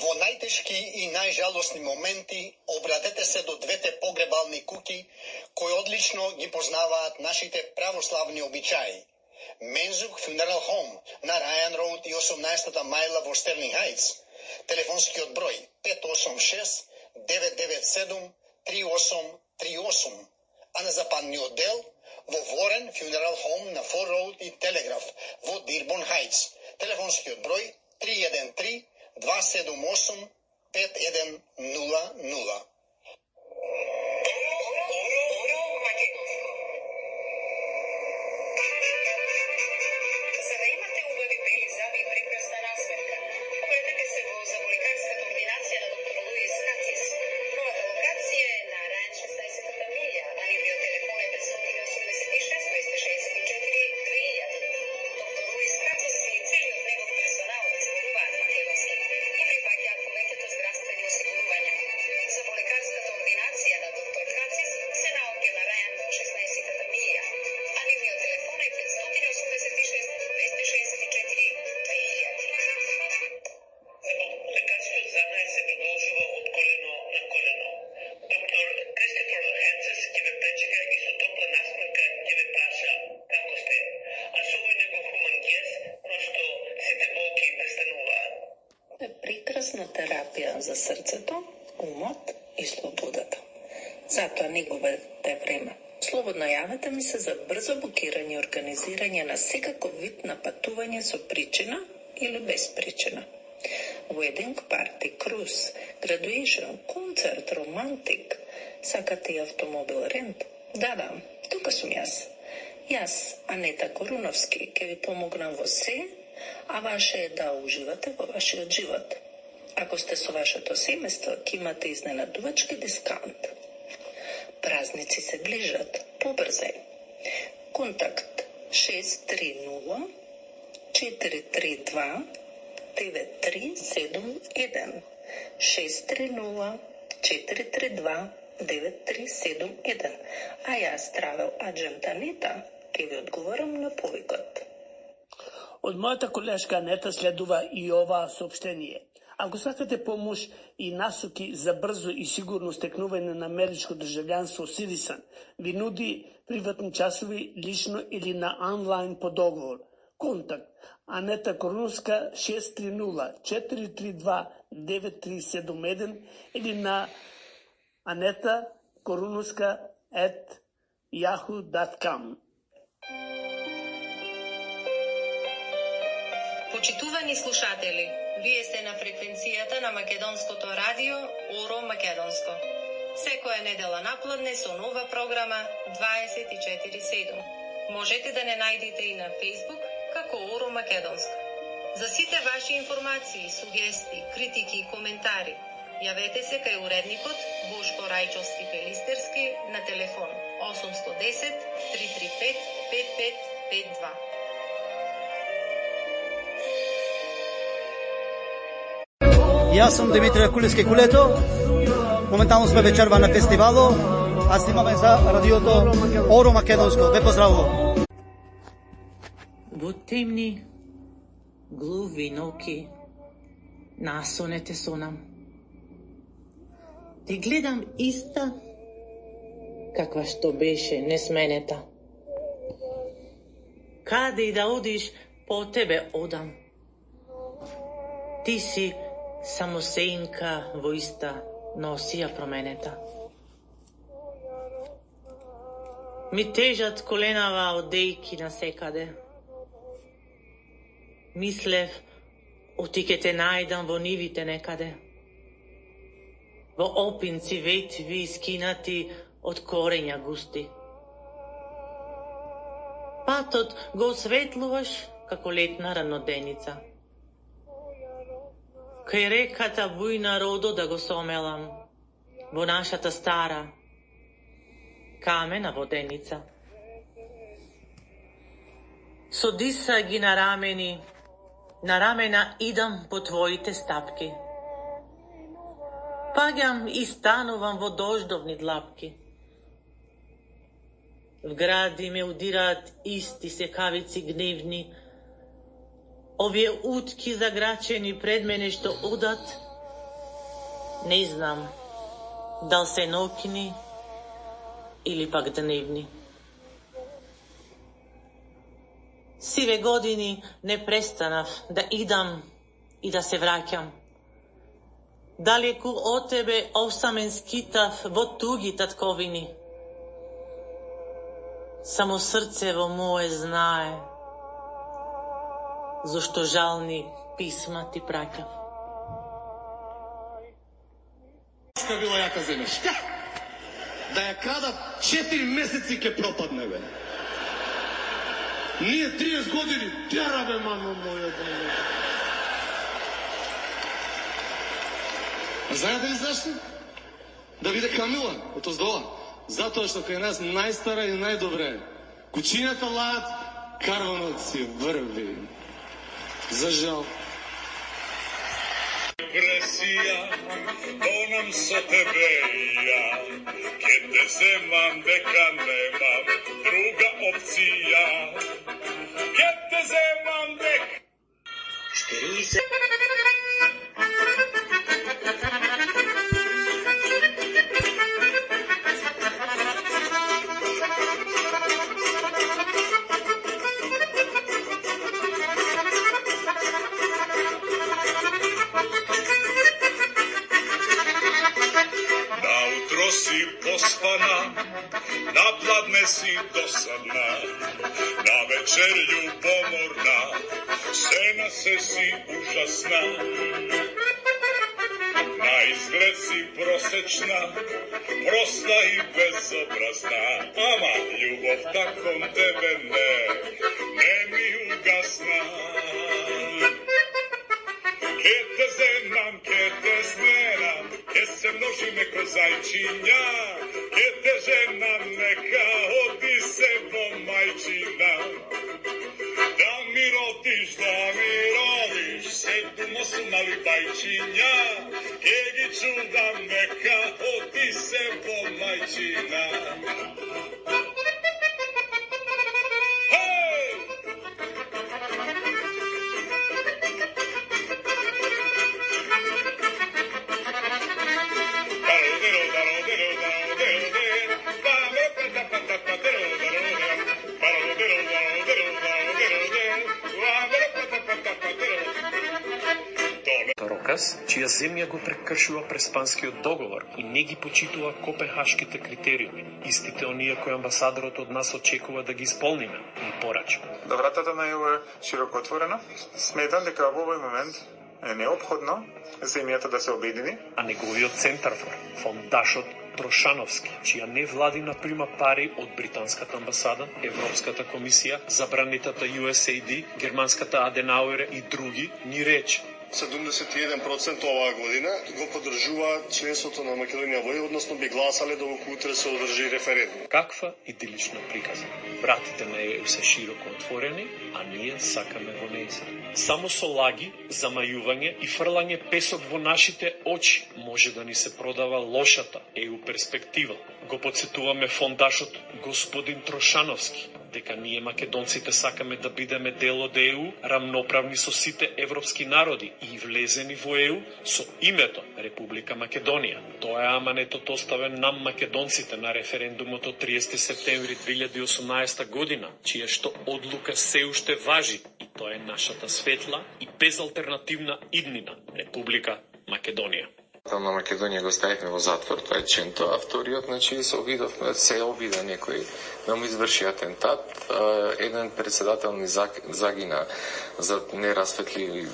Во најтешки и најжалосни моменти обратете се до двете погребални куќи кои одлично ги познаваат нашите православни обичаи. Мензук Funeral Home на Ryan Road и 18-та мајла во Стерлинг Хајтс. Телефонскиот број 586-997-3838. А на западниот дел во Warren Funeral Home на Ford Road и Телеграф во Дирбон Хајтс. Телефонскиот број 313-278-5100. Терапија за срцето, умот и слободата. Затоа не губете време. Слободно јавете ми се за брзо букирање и организирање на секаков вид на патување со причина или без причина. Wedding party, cruise, graduation, концерт, романтик. Сакате и автомобил рент? Да, тука сум јас. Јас, Анета Коруновски, ќе ви помогнам во се, а ваше е да уживате во вашиот живот. Ако сте со вашето семејство, ќе имате изненадувачки дискаунт. Празници се ближат, побрзај. Контакт 630-432-9371. 630-432-9371. А јас, Travel Agent Анета, ќе ви одговорам на повикот. Од мојата колешка Анета следува и оваа соопштение. Ако сакате помош и насоки за брзо и сигурно стекнување на америчко државјанство Citizen, ви нуди приватни часови лично или на онлайн по договор. Контакт Анета Коруновска 630-432-9371 или на anetakorunovska@yahoo.com. Почитувани слушатели, вие сте на фреквенцијата на македонското радио Оро Македонско. Секоја недела напладне со нова програма 24/7. Можете да не најдете и на Facebook како Оро Македонско. За сите ваши информации, сугестии, критики и коментари, јавете се кај уредникот Бошко Рајчовски Пелистерски на телефон 810 335 5552. Јас сум Димитре Кулиски Кулето. Моментално сме вечерва на фестивало, а снимаме за радиото Оро Македонско. Ве поздравувам. Во темни, глуви ноки, насонете сонам. Те гледам иста, каква што беше несменета. Каде и да одиш, по тебе одам. Ти си само сеинка во иста носија променета. Ми тежат коленава од дејки на секаде. Мислев, оти ке те најдам во нивите некаде. Во опинци ветви скинати од корења густи. Патот го осветлуваш како летна раноденица. Кај реката бујна родо да го сомелам, во нашата стара камена воденица. Со диса ги на рамена идам по твоите стапки. Паѓам и станувам во дождовни длапки. В гради ме удираат исти секавици гневни, овие утки заграчени пред мене што одат, не знам дал се ноќни или пак дневни. Сиве години не престанав да идам и да се враќам. Далеку од тебе осамен скитав во туги татковини. Само срцево мое знае зашто жални писма ти праќав. Што било јака земеш? Да ја крадат 4 месеци ке пропадне, бе. Ние 30 години терабе, мамо моја, бе. Знаете ли зашто? Да биде Камила од оздола. Затоа што кај нас најстара и најдобре. Кучињата лаат, карванот си врви. За жал. Пресија, тонам со тебе ја, ке те земам дека немам друга опција. Ке те земам дека... 40... си поспана, напладне си досадна, на вечер љубоморна, сцена се си ужасна. На изглед си просечна, проста и безобразна, ама љубовта кон тебе не ми угасна. Ке те земам, ке те смерам, ке се множиме ко зајчиња, ке те женам, нека оди се во мајчина. Да ми родиш, седумо су мали бајчиња, ке ги чудам, нека оди се во мајчина. чија земја го прекршува преспанскиот договор и не ги почитува копенхашките критериуми, истите оние кои амбасадорот од нас очекува да ги исполниме и порача. Да, вратата на ЕУ е широко отворена. Сметам дека во овој момент е неопходно земјата да се обедини. А неговиот центарфор, фондашот Трошановски, чија невладина прима пари од британската амбасада, Европската комисија, забранитата USAID, германската Аденауер и други, ни рече 71% оваа година го поддржуваат членството на Македонија во ЕУ, односно би гласале доколку утре се одржи референдум. Каква идилична приказа. Вратите на ЕУ се широко отворени, а ние сакаме во нејза. Само со лаги, замајување и фрлање песок во нашите очи може да ни се продава лошата ЕУ перспектива. Го подсетуваме фондашот господин Трошановски, дека ние македонците сакаме да бидеме дел од ЕУ, рамноправни со сите европски народи и влезени во ЕУ со името Република Македонија. Тоа е аманетот оставен нам македонците на референдумот од 30 септември 2018 година, чија што одлука се уште важи, и тоа е нашата светла и безалтернативна иднина Република Македонија. На Македонија го ставивме во затвор, тоа е ченто, а вториот, значи, се обида некој да му изврши атентат. Еден председател ни загина за нерасветливи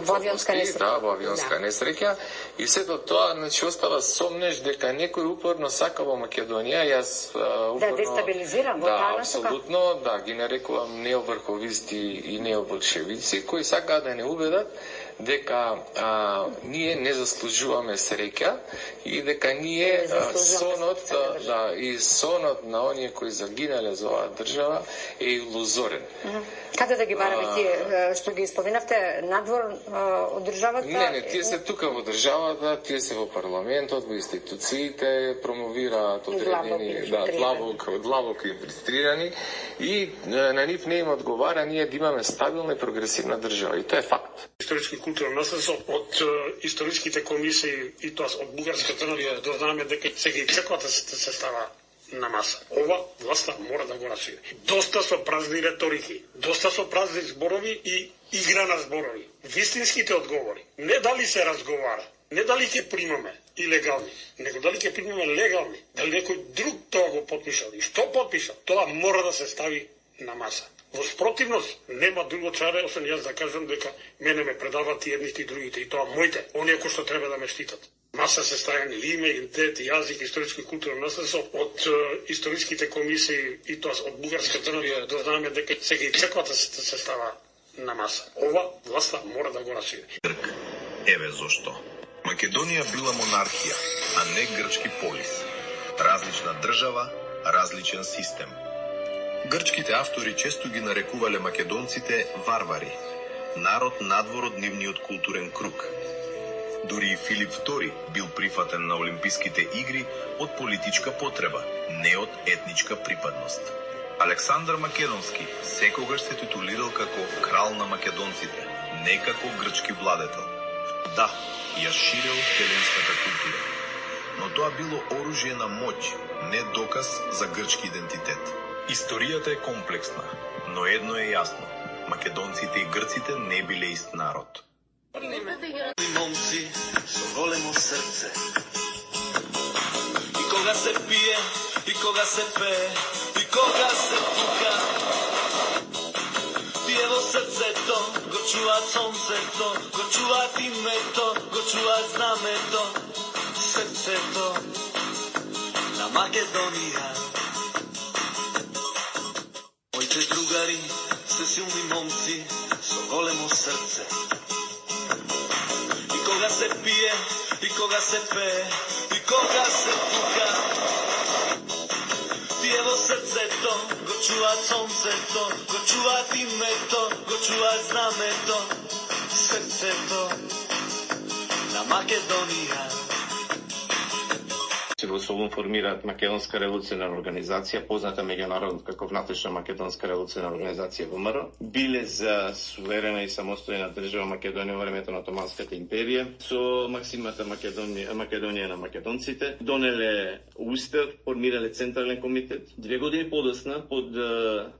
во авионска несреќа. И сето тоа, значи, остава сомнеш дека некој упорно сака во Македонија. Јас упорно... Да дестабилизирам во таа апсолутно, да, ги нарекувам неоврховисти и необолшевици, кои сакаат да не убедат дека ние не заслужуваме среќа и дека ние сонот на оние кои загинале за оваа држава е илузорен. Каде да ги бараме тие што ги споменавте, надвор од државата? Не, тие се тука во државата, тие се во парламентот, во институциите, промовираат одредени длабоко инфилтрирани и на нив не им одговара ние да имаме стабилна и прогресивна држава. И тоа е факт. Историски културно наследство од историските комисии и тоа од бугарската нација дознаваме дека сега и црквата се става на маса. Ова власта мора да го расшири. Доста со празни реторики, доста со празни зборови и игра на зборови. Вистинските одговори, не дали се разговара, не дали ќе примаме илегални, него дали ќе примаме легални, дали некој друг тоа го потпишал и што потпишал, тоа мора да се стави на маса. Во спротивност, нема друго чаре, освен јас да кажам дека мене ме предават и едните и другите, и тоа моите, оние кои што треба да ме штитат. Маса се ставени име, идентитет, јазик, историски и културно наследство од историските комисии и тоа од бугарската да знаеме дека сега и црквата се става на маса. Ова власта мора да го расшири. Еве зошто. Македонија била монархија, а не грчки полис. Различна држава, различен систем. Грчките автори често ги нарекувале македонците варвари, народ надвор од нивниот културен круг. Дури и Филип II бил прифатен на Олимписките игри од политичка потреба, не од етничка припадност. Александар Македонски секогаш се титулирал како крал на македонците, не како грчки владетел. Да, ја ширел хеленската култура, но тоа било оружје на моќ, не доказ за грчки идентитет. Историјата е комплексна, но едно е јасно. Македонците и грците не биле ист народ. Момци со големо срце. И кога се пие, и кога се пее, и кога се тука, тие во срцето го чуваат сонцето, го чуваат името, го чуваат знамето, срцето на Македонија. Моите другари се силни момци со големо срце. И кога се пие, и кога се пее, и кога се тука, тие во срцето го чуваат сонцето, го чуваат името, го чуваат знамето, срцето на Македонија. Во Солун формираат Македонска револуционарна организација, позната меѓународно како Внатрешна македонска револуционарна организација ВМРО. Биле за суверена и самостојна држава Македонија во времето на Отоманската империја, со максимата Македонија на македонците. Донеле устав, формирале Централен комитет. 2 години подоцна, под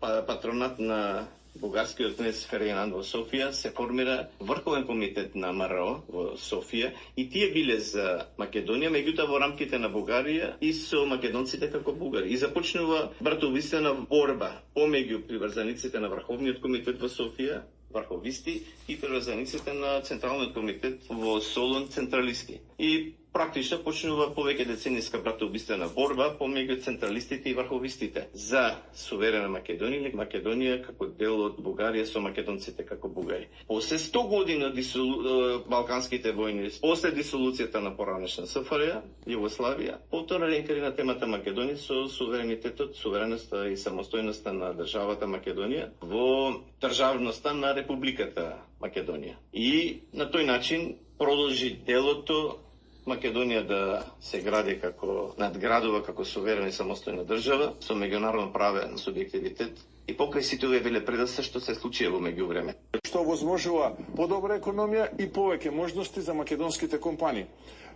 патронат на бугарскиот кнез Фердинанд во Софија, се формира Врховен комитет на ВМРО во Софија и тие биле за Македонија, меѓутоа во рамките на Бугарија и со македонците како бугари. И започнува братовистена борба помеѓу приврзаниците на Врховниот комитет во Софија, врховисти, и приврзаниците на Централниот комитет во Солун, централисти. И практично почнува повеќе деценијска братоубиствена борба помеѓу централистите и врховистите за суверена Македонија или Македонија како дел од Бугарија со македонците како бугари. После 100 години од Балканските војни, после дисолуцијата на поранешна СФРЈ, Југославија, повторно реинкарира темата Македонија со суверенитетот, сувереноста и самостојноста на државата Македонија во државноста на Републиката Македонија. И на тој начин продолжи делото Македонија да се гради како надградува како суверена и самостојна држава со меѓународно правен субјективитет и покрај сите овие велепредоста што се случија во меѓувреме. Што овозможува подобра економија и повеќе можности за македонските компании.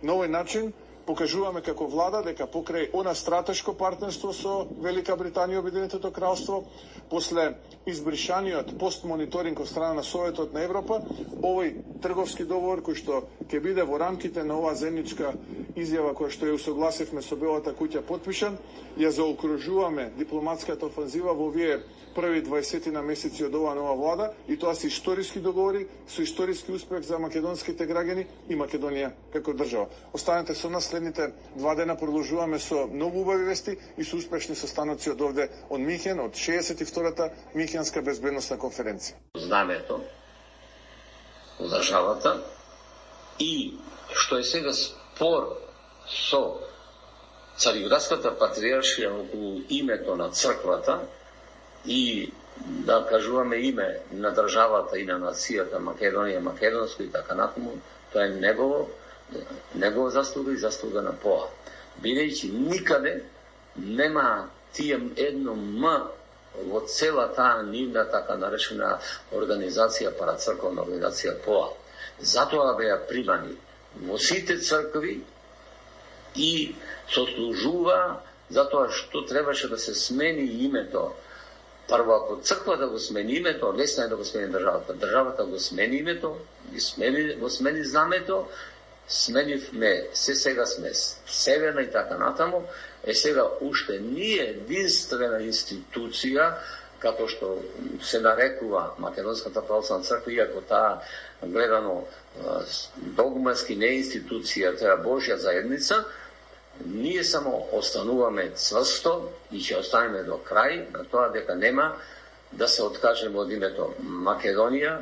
На овој начин покажуваме како влада дека покрај она стратешко партнерство со Велика Британија и Обединетото кралство, после избришаниот постмониторинг од страна на Советот на Европа, овој трговски договор кој што ќе биде во рамките на оваа заедничка изјава која што ја усогласивме со Белата куќа потпишан, ја заокружуваме дипломатската офанзива во овие први 20 на месеци од оваа нова влада и тоа се историски договори со историски успех за македонските граѓани и Македонија како држава. Останете со нас, следните 2 дена продолжуваме со многу убави вести и со успешни состаноци од овде од Михен, од 62-та Михенска безбедносна конференција. Знамето во државата и што е сега спор со Цариградската патриаршија околу името на црквата и да кажуваме име на државата и на нацијата Македонија, македонско и така натаму, тоа е негова заслуга и заслуга на ПОА. Бидејќи никаде нема тие едно М во цела таа нивна така наречена организација, парацрковна организација ПОА. Затоа беа примани во сите цркви и сослужува затоа што требаше да се смени името. Прво, ако црквата го смени името, лесно е да го смени државата. Државата го смени името, го смени знамето, сменивме, сега сме северна и така натаму, сега уште ние единствена институција, како што се нарекува Македонската православна црква, иако таа гледано догматски не институција, тоа е Божја заедница, ние само остануваме цврсто и ќе останеме до крај на тоа дека нема да се откажеме од името Македонија,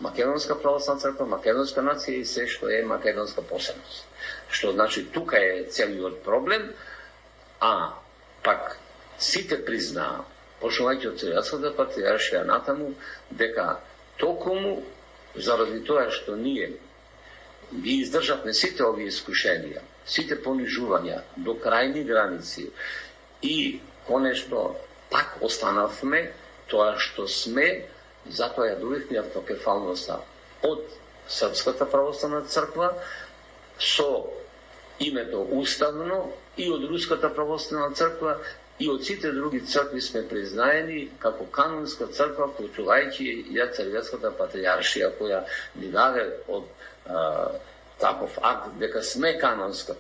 Македонска православна црква, македонска нација и се што е македонска посебност. Што значи тука е целиот проблем, а пак сите признаа, почнувајќи од Царската патриаршија натаму, дека токму заради тоа што ние ги издржавме сите овие искушенија, сите понижувања до крајни граници и конечно пак останавме тоа што сме, затоа ја добивме автокефалноста од Српската православна црква со името уставно и од Руската православна црква и од сите други цркви сме признаени како канонска црква, вклучувајќи ја Царската патриаршија која ни даде од таков акт дека сме канонска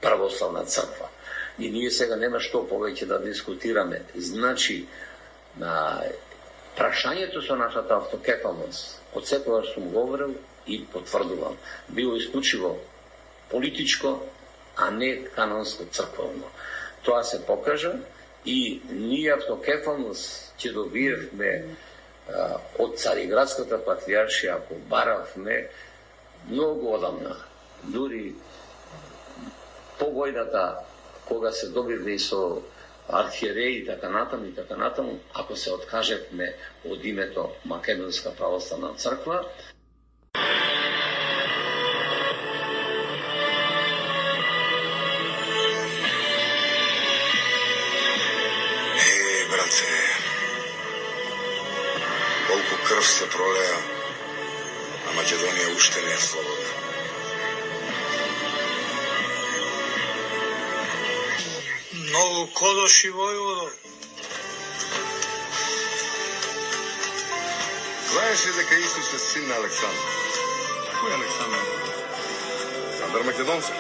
православна црква. И ние сега нема што повеќе да дискутираме. Значи, прашањето со нашата автокефалност, од секогаш сум говорил и потврдувам, било исклучиво политичко, а не канонско црквено. Тоа се покажа и ние автокефалност ќе добиевме од Цариградската патриаршија, ако баравме многу одамна, дури погодата кога се добивме и со архиереи и така натаму, ако се откажевме од името Македонска православна црква. Брате, колку крв се пролеа, а Македонија уште не е слободна. Многу кодоши војводо. Знаеш ли дека Исус е син на Александар? Кој е Александар? Александар Македонски.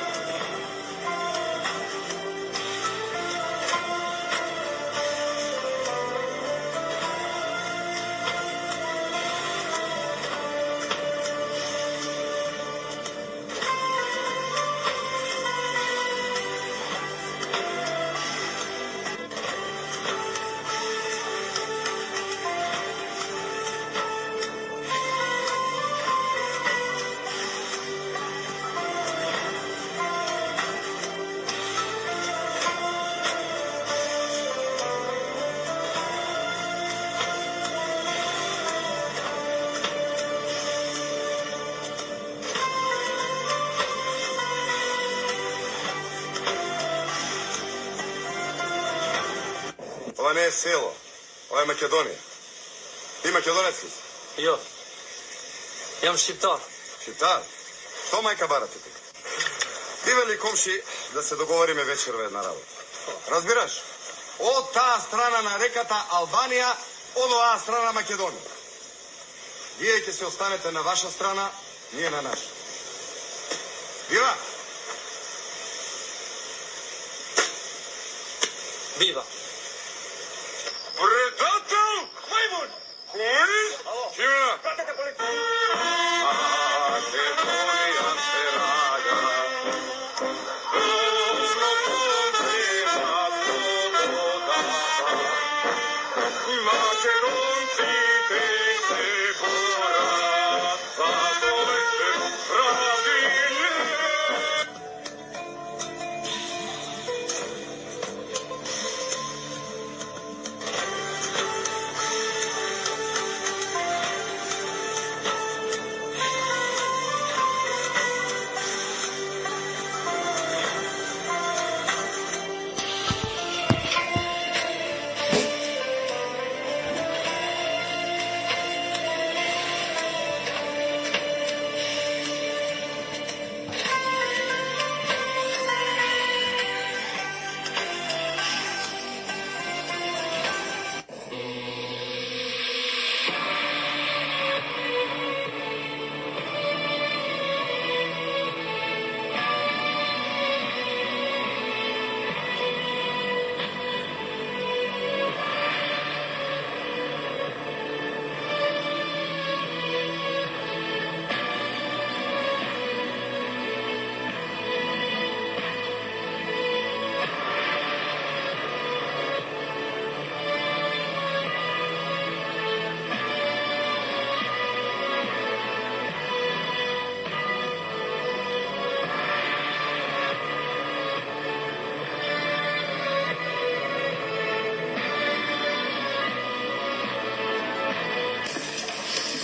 Ова не е село, ова е Македонија. Ти македонец ли си? Јо. Јам шиптар. Шиптар? Што мајка барате тука? Бива ли комши да се договориме вечерва една работа? Разбираш? Од таа страна на реката Албанија, од оваа страна Македонија. Вие ќе се останете на ваша страна, ние на наша. Бива? Бива. Предател! Мајмун! Кој? Кима? Македонија се раѓа. Должно потрема слободата. Македонците се борат за своите правине.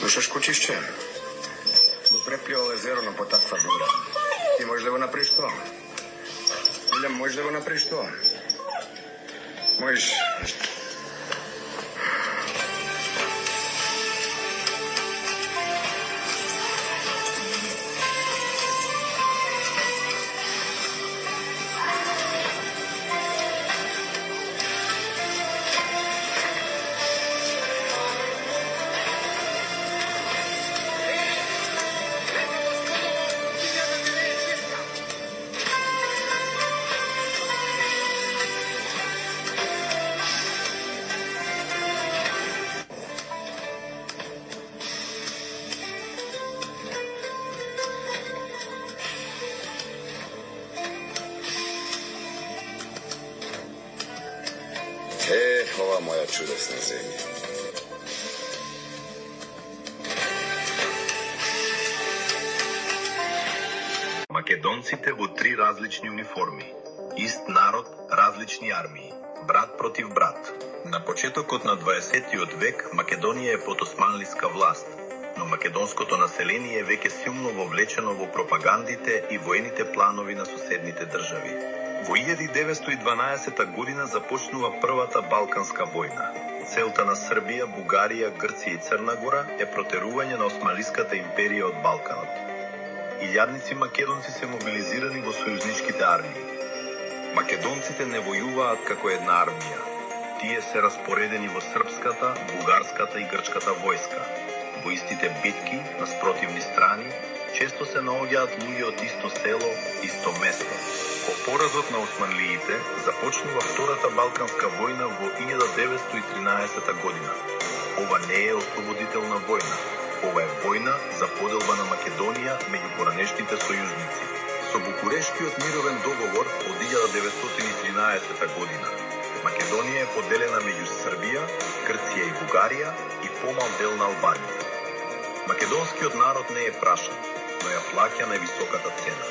Слушаш кучишче? Го преплювал езеро, но потаква дура. Ти можеш да го направиш тоа? Иле можеш да го направиш тоа? Можеш. Ова моја чудесна земја. Македонците во 3 различни униформи. Ист народ, различни армии. Брат против брат. На почетокот на 20-тиот век Македонија е под османлиска власт, но македонското население е веќе силно вовлечено во пропагандите и воените планови на соседните држави. Во 1912 година започнува првата Балканска војна. Целта на Србија, Бугарија, Грција и Црна Гора е протерување на Османлиската империја од Балканот. Илјадници македонци се мобилизирани во сојузничките армии. Македонците не војуваат како една армија. Тие се распоредени во српската, бугарската и грчката војска. Во истите битки на спротивни страни често се наоѓаат луѓе од исто село, исто место. По поразот на османлиите започнува Втората Балканска војна во 1913 година. Ова не е ослободителна војна. Ова е војна за поделба на Македонија меѓу поранешните сојузници. Со Букурешкиот мировен договор од 1913 година Македонија е поделена меѓу Србија, Грција и Бугарија и помал дел на Албанија. Македонскиот народ не е прашан, но ја плаќа највисоката цена.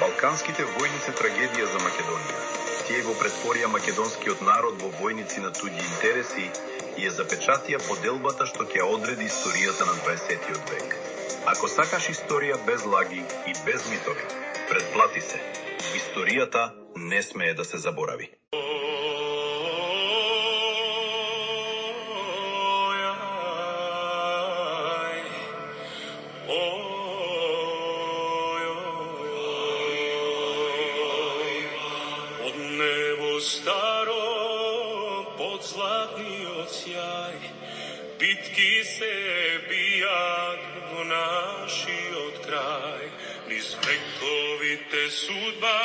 Балканските војни се трагедија за Македонија. Тие го претворија македонскиот народ во војници на туѓи интереси и ја запечатија поделбата што ќе одреди историјата на 20-тиот век. Ако сакаш историја без лаги и без митови, предплати се. Историјата не смее да се заборави. Битки се бијат во нашиот крај, низ вековите судба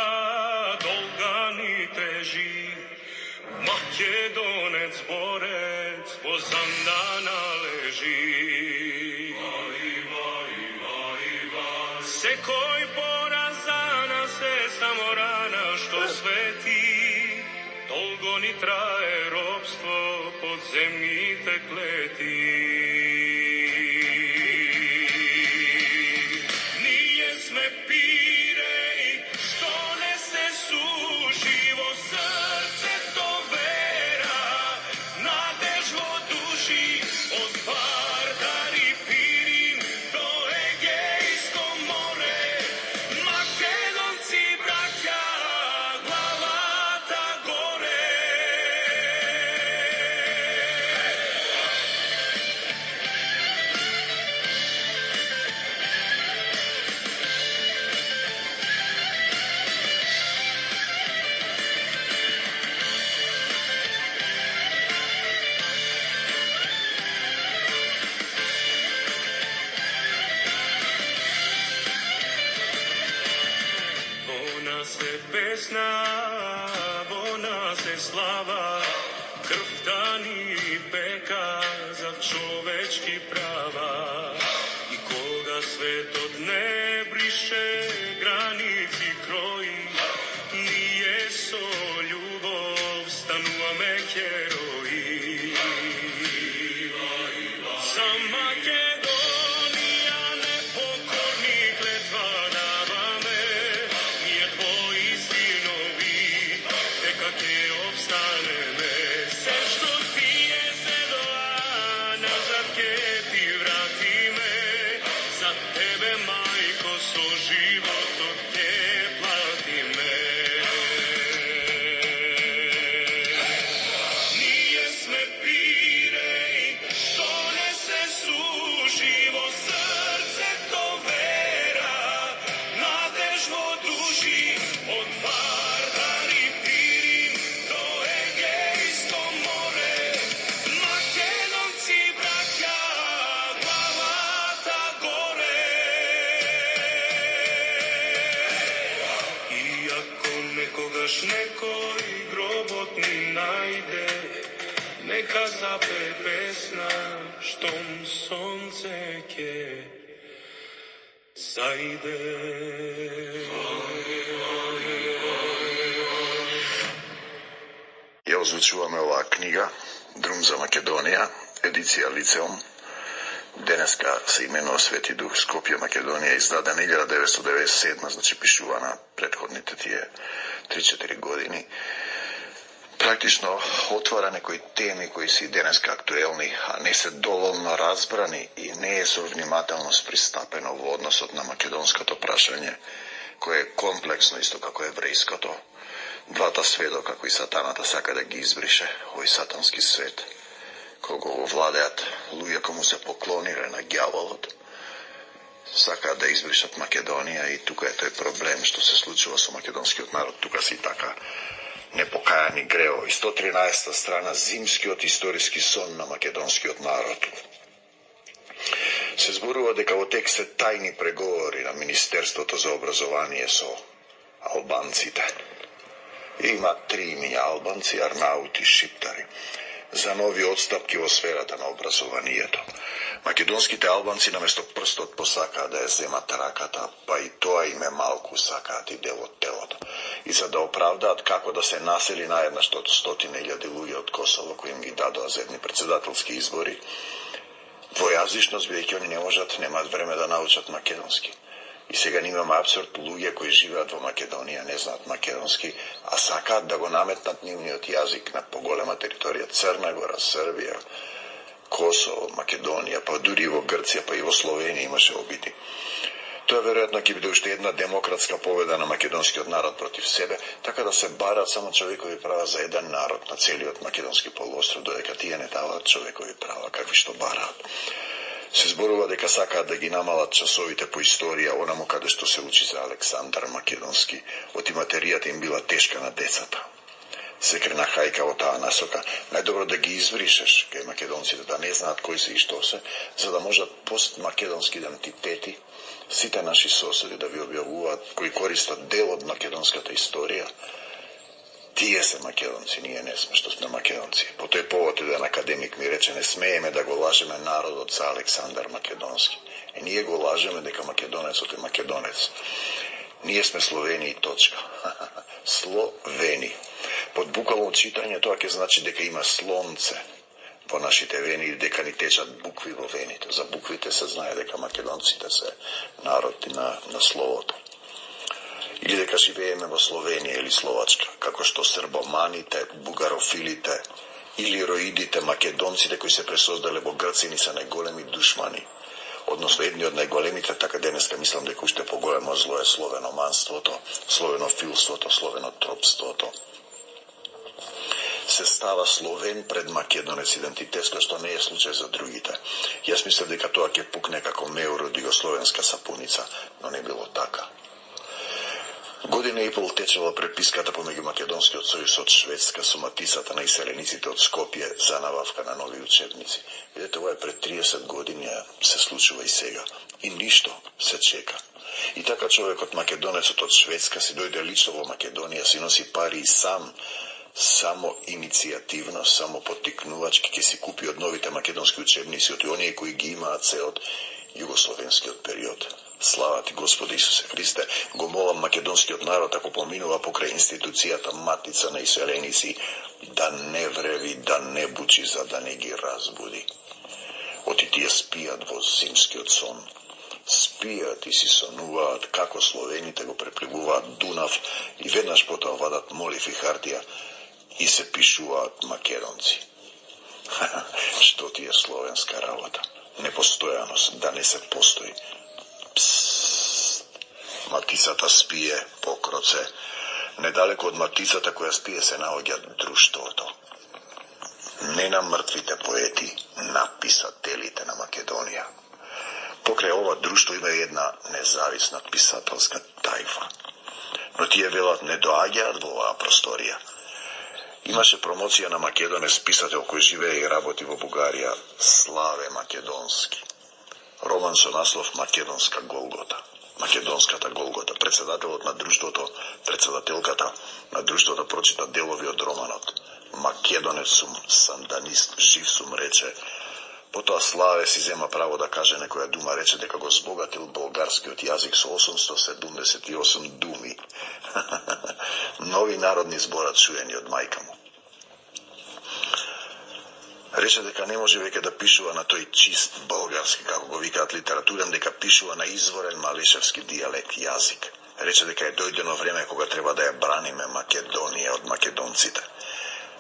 долга ни тежи. Македонец борец во Зандана лежи. Секој пораз за нас е само рана што свети. Долго ни трае робство под земните клети. Ние сме пиреи, што не се суши во срцето вера, надеж во души од Вардар и Пирин до Егејско море. Македонци браќа, главата горе. Песна, во нас е слава, крвта ни пека за човечки права. И кога светот не брише граници крои, ние со љубов стануваме херои. За Македонија непокорни клетва даваме, ние твои синови, дека ќе обстанеме. Се што ти е седоа, назад ќе ти вратиме. Нека запе песна, штом сонце ќе зајде. Ја озвучуваме оваа книга Друм за Македонија, едиција Лицеум. Денеска се именува Свети Дух, Скопје, Македонија, издадена 1997, значи пишувана предходните тие 3-4 години. Практично отвара некои теми кои се и денеска актуелни, а не се доволно разбрани и не е со внимателност пристапено во односот на македонското прашање, кое е комплексно исто како еврејското. Двата сведока кои сатаната сака да ги избрише, овој сатански свет, кога го владеат луѓе кому се поклонирани на ѓаволот, сакаат да избришат Македонија и тука е тој проблем што се случува со македонскиот народ. Тука се и така непокајани греови. 113 страна зимскиот историски сон на македонскиот народ. Се зборува дека во тек се тајни преговори на Министерството за образование со албанците. Има 3 имиња албанци, арнаути, шиптари, за нови отстапки во сферата на образованието. Македонските албанци наместо прстот посакаат да ја земат раката, па и тоа име малку сакаат и дел од телото. И за да оправдаат како да се насели наеднаш 100.000 луѓе од Косово, кои им ги дадоа за едни председателски избори, двојазичност, бидејќи они не можат, немаат време да научат македонски. И сега имаме абсурд, луѓе кои живеат во Македонија не знаат македонски, а сакаат да го наметнат нивниот јазик на поголема територија Црна Гора, Србија, Косово, Македонија, па дури и во Грција, па и во Словенија имаше обиди. Тоа веројатно ќе биде уште една демократска победа на македонскиот народ против себе, така да се барат само човекови права за еден народ на целиот македонски полуостров, додека тие не даваат човекови права, какви што бараат. Се зборува дека сакаат да ги намалат часовите по историја, онаму каде што се учи за Александар Македонски, оти материјата им била тешка на децата. Се крена хајка во таа насока, најдобро да ги избришеш кај македонците, да не знаат кои се и што се, за да можат постмакедонски идентитети, сите наши соседи да ви објавуваат кои користат дел од македонската историја. Тие се македонци, ние не сме што сме македонци. По тој повод еден академик ми рече, не смееме да го лажеме народот за Александар Македонски. Ние го лажеме дека македонецот е македонец. Ние сме Словени и точка. Словени. Под буквално читање тоа ќе значи дека има слонце во нашите вени и дека ни течат букви во вените. За буквите се знае дека македонците се народ на словото. Или дека живееме во Словенија или Словачка, како што србоманите, бугарофилите или роидите македонците кои се пресоздале во Грција ни се најголеми душмани. Односно, едни од најголемите, така денеска мислам дека уште поголемо зло е словеноманството, словенофилството, словенотропството. Се става словен пред македонец идентитет, што не е случај за другите. Јас мислам дека тоа ќе пукне како меур од југословенска сапуница, но не било така. Година и пол течела преписката помеѓу Македонскиот сојуз од Шведска со матисата на иселениците од Скопје за набавка на нови учебници. Видете, ова е пред 30 години, се случува и сега. И ништо се чека. И така човекот македонецот од Шведска си дојде лично во Македонија, си носи пари и само иницијативно, само поттикнувачки ќе си купи од новите македонски учебници, од оние кои ги имаат се од југословенскиот период. Слава ти, Господи Исусе Христе, го молам македонскиот народ, ако поминува покрај институцијата Матица на иселеници, да не вреви, да не бучи, за да не ги разбуди. Оти тие спијат во зимскиот сон. Спијат и си сонуваат како словените го препливуваат Дунав и веднаш потоа вадат молив и хартија и се пишуваат македонци. Што ти е словенска работа? Непостојаност, да не се постои. Матицата спие по кроце. Недалеко од матицата која спие се наоѓа друштвото. Не на мртвите поети, на писателите на Македонија. Покрај ова друштво има една независна писателска тајфа. Но тие велат не доаѓаат во оваа просторија. Имаше промоција на македонец писател кој живее и работи во Бугарија, Славе Македонски. Роман со наслов Македонска Голгота. Македонската Голгота. Председателот на друштвото, председателката на друштвото прочита делови од романот. Македонец сум, санданист, жив сум, рече. Потоа Славе си зема право да каже некоја дума, рече дека го збогатил болгарскиот јазик со 878 думи. Нови народни збора чуени од мајка му. Рече дека не може веќе да пишува на тој чист болгарски, како го викаат литературен, дека пишува на изворен малешевски дијалект јазик. Рече дека е дојдено време кога треба да ја браниме Македонија од македонците.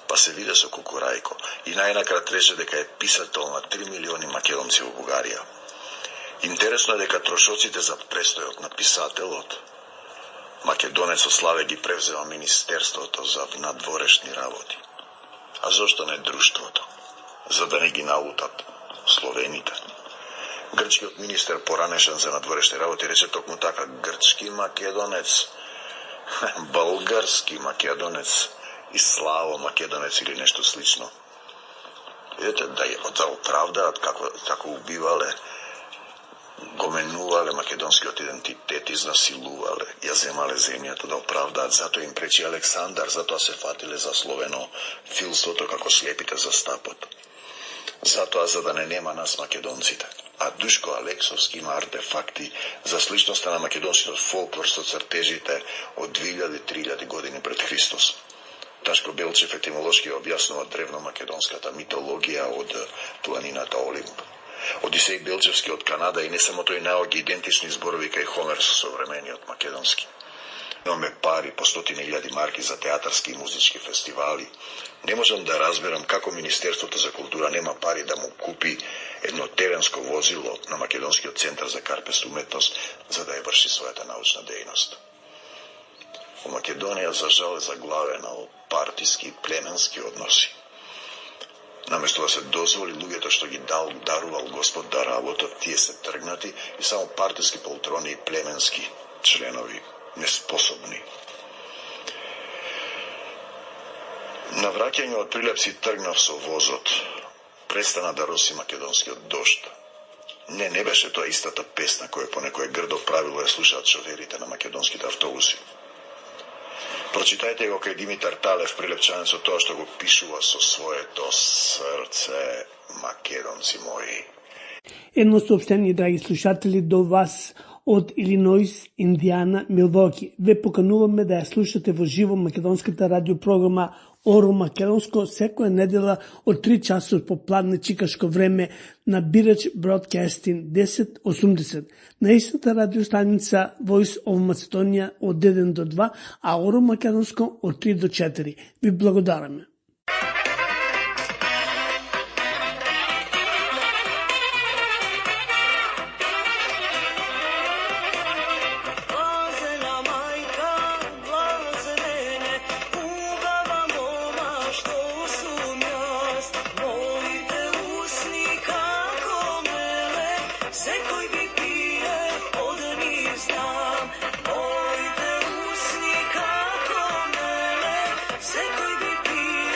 Па се виде со Кукурајко. И најнакрат рече дека е писател на 3 милиони македонци во Бугарија. Интересно е дека трошоците за престојот на писателот, македонецот Славе ги превзема Министерството за надворешни работи. А зошто не друштвото? За да не ги наутат словените. Грчкиот министер поранешен за надворешни работи рече токму така: грчки македонец, болгарски македонец и Славо македонец или нешто слично. Ете, да ја оправдаат како убивале, го менувале македонскиот идентитет, изнасилувале, ја земале земјата, да оправдаат. Затоа им пречи Александар, затоа се фатиле за словено филството како слепите за стапот. Затоа за да не нема нас македонците. А Душко Алексовски има артефакти за сличноста на македонскиот фолклор со цртежите од 2000-3000 години пред Христос. Ташко Белчев етимолошки објаснува древно-македонската митологија од планината Олимп. Одисеј Белчевски од Канада и не само тој наоѓа идентични зборови кај Хомер со современиот македонски. Имаме пари по 100.000 марки за театарски и музички фестивали. Не можам да разберам како Министерството за култура нема пари да му купи едно теренско возило на Македонскиот центар за карпест уметност за да ја врши својата научна дејност. Во Македонија за жал е заглавена од партиски и племенски односи. Наместо да се дозволи луѓето што ги дарувал Господ да работат, тие се тргнати и само партиски полтрони и племенски членови неспособни. На враќање од Прилепси тргнав со возот. Престана да роси македонскиот дожд. Не беше тоа истата песна која по некој грдо правило ја слушаат шоферите на македонските автобуси. Прочитајте го кај Димитар Талев, прилепчанецот, тоа што го пишува со своето срце, македонци мои. Едно сообщение, драги слушатели, до вас од Илиноис, Индиана, Милвоки. Ве покануваме да ја слушате во живо македонската радиопрограма Оро Македонско секоја недела од 3 часот по пладне чикашко време на Birač Broadcasting 1080. На истата радиостаница Voice of Macedonia од 1 до 2, а Оро Македонско од 3 до 4. Ви благодараме. Секој би пие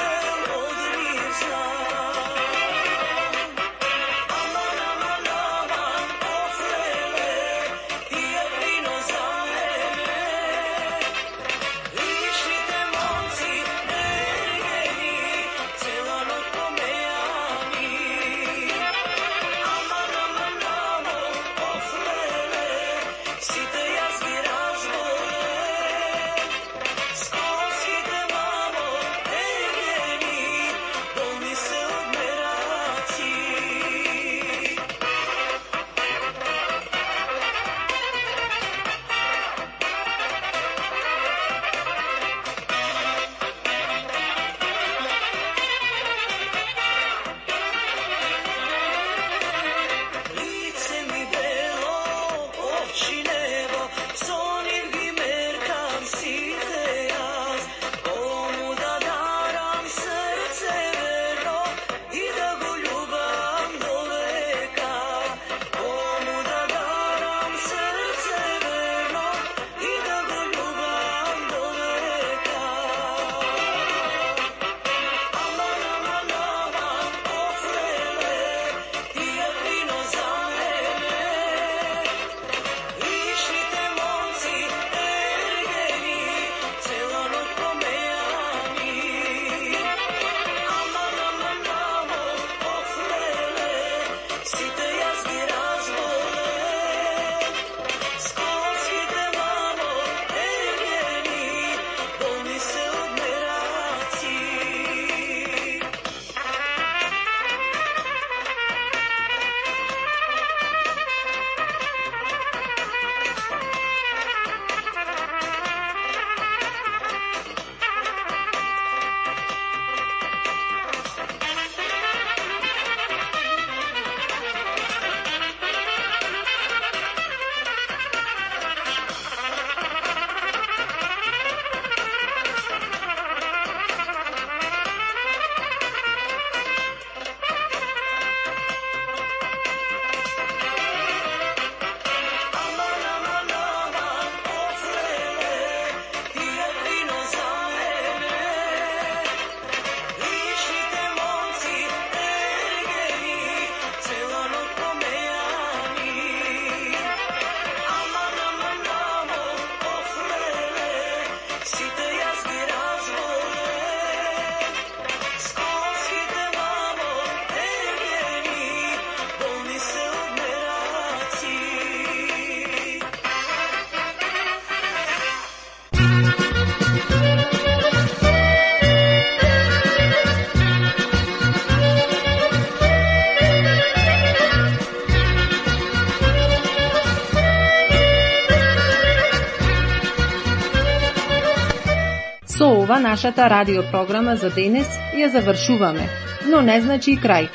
ова нашата радиопрограма за денес ја завршуваме, но не значи и крај.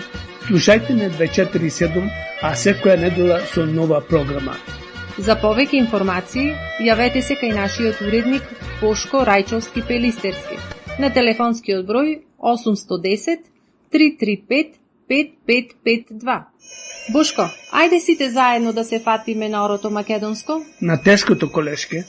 Слушајте не 247, а секоја недела со нова програма. За повеќе информации, јавете се кај нашиот уредник Бошко Рајчовски Пелистерски на телефонскиот број 810 335 5552. Бошко, ајде сите заедно да се фатиме на орото македонско? На тешкото колешке.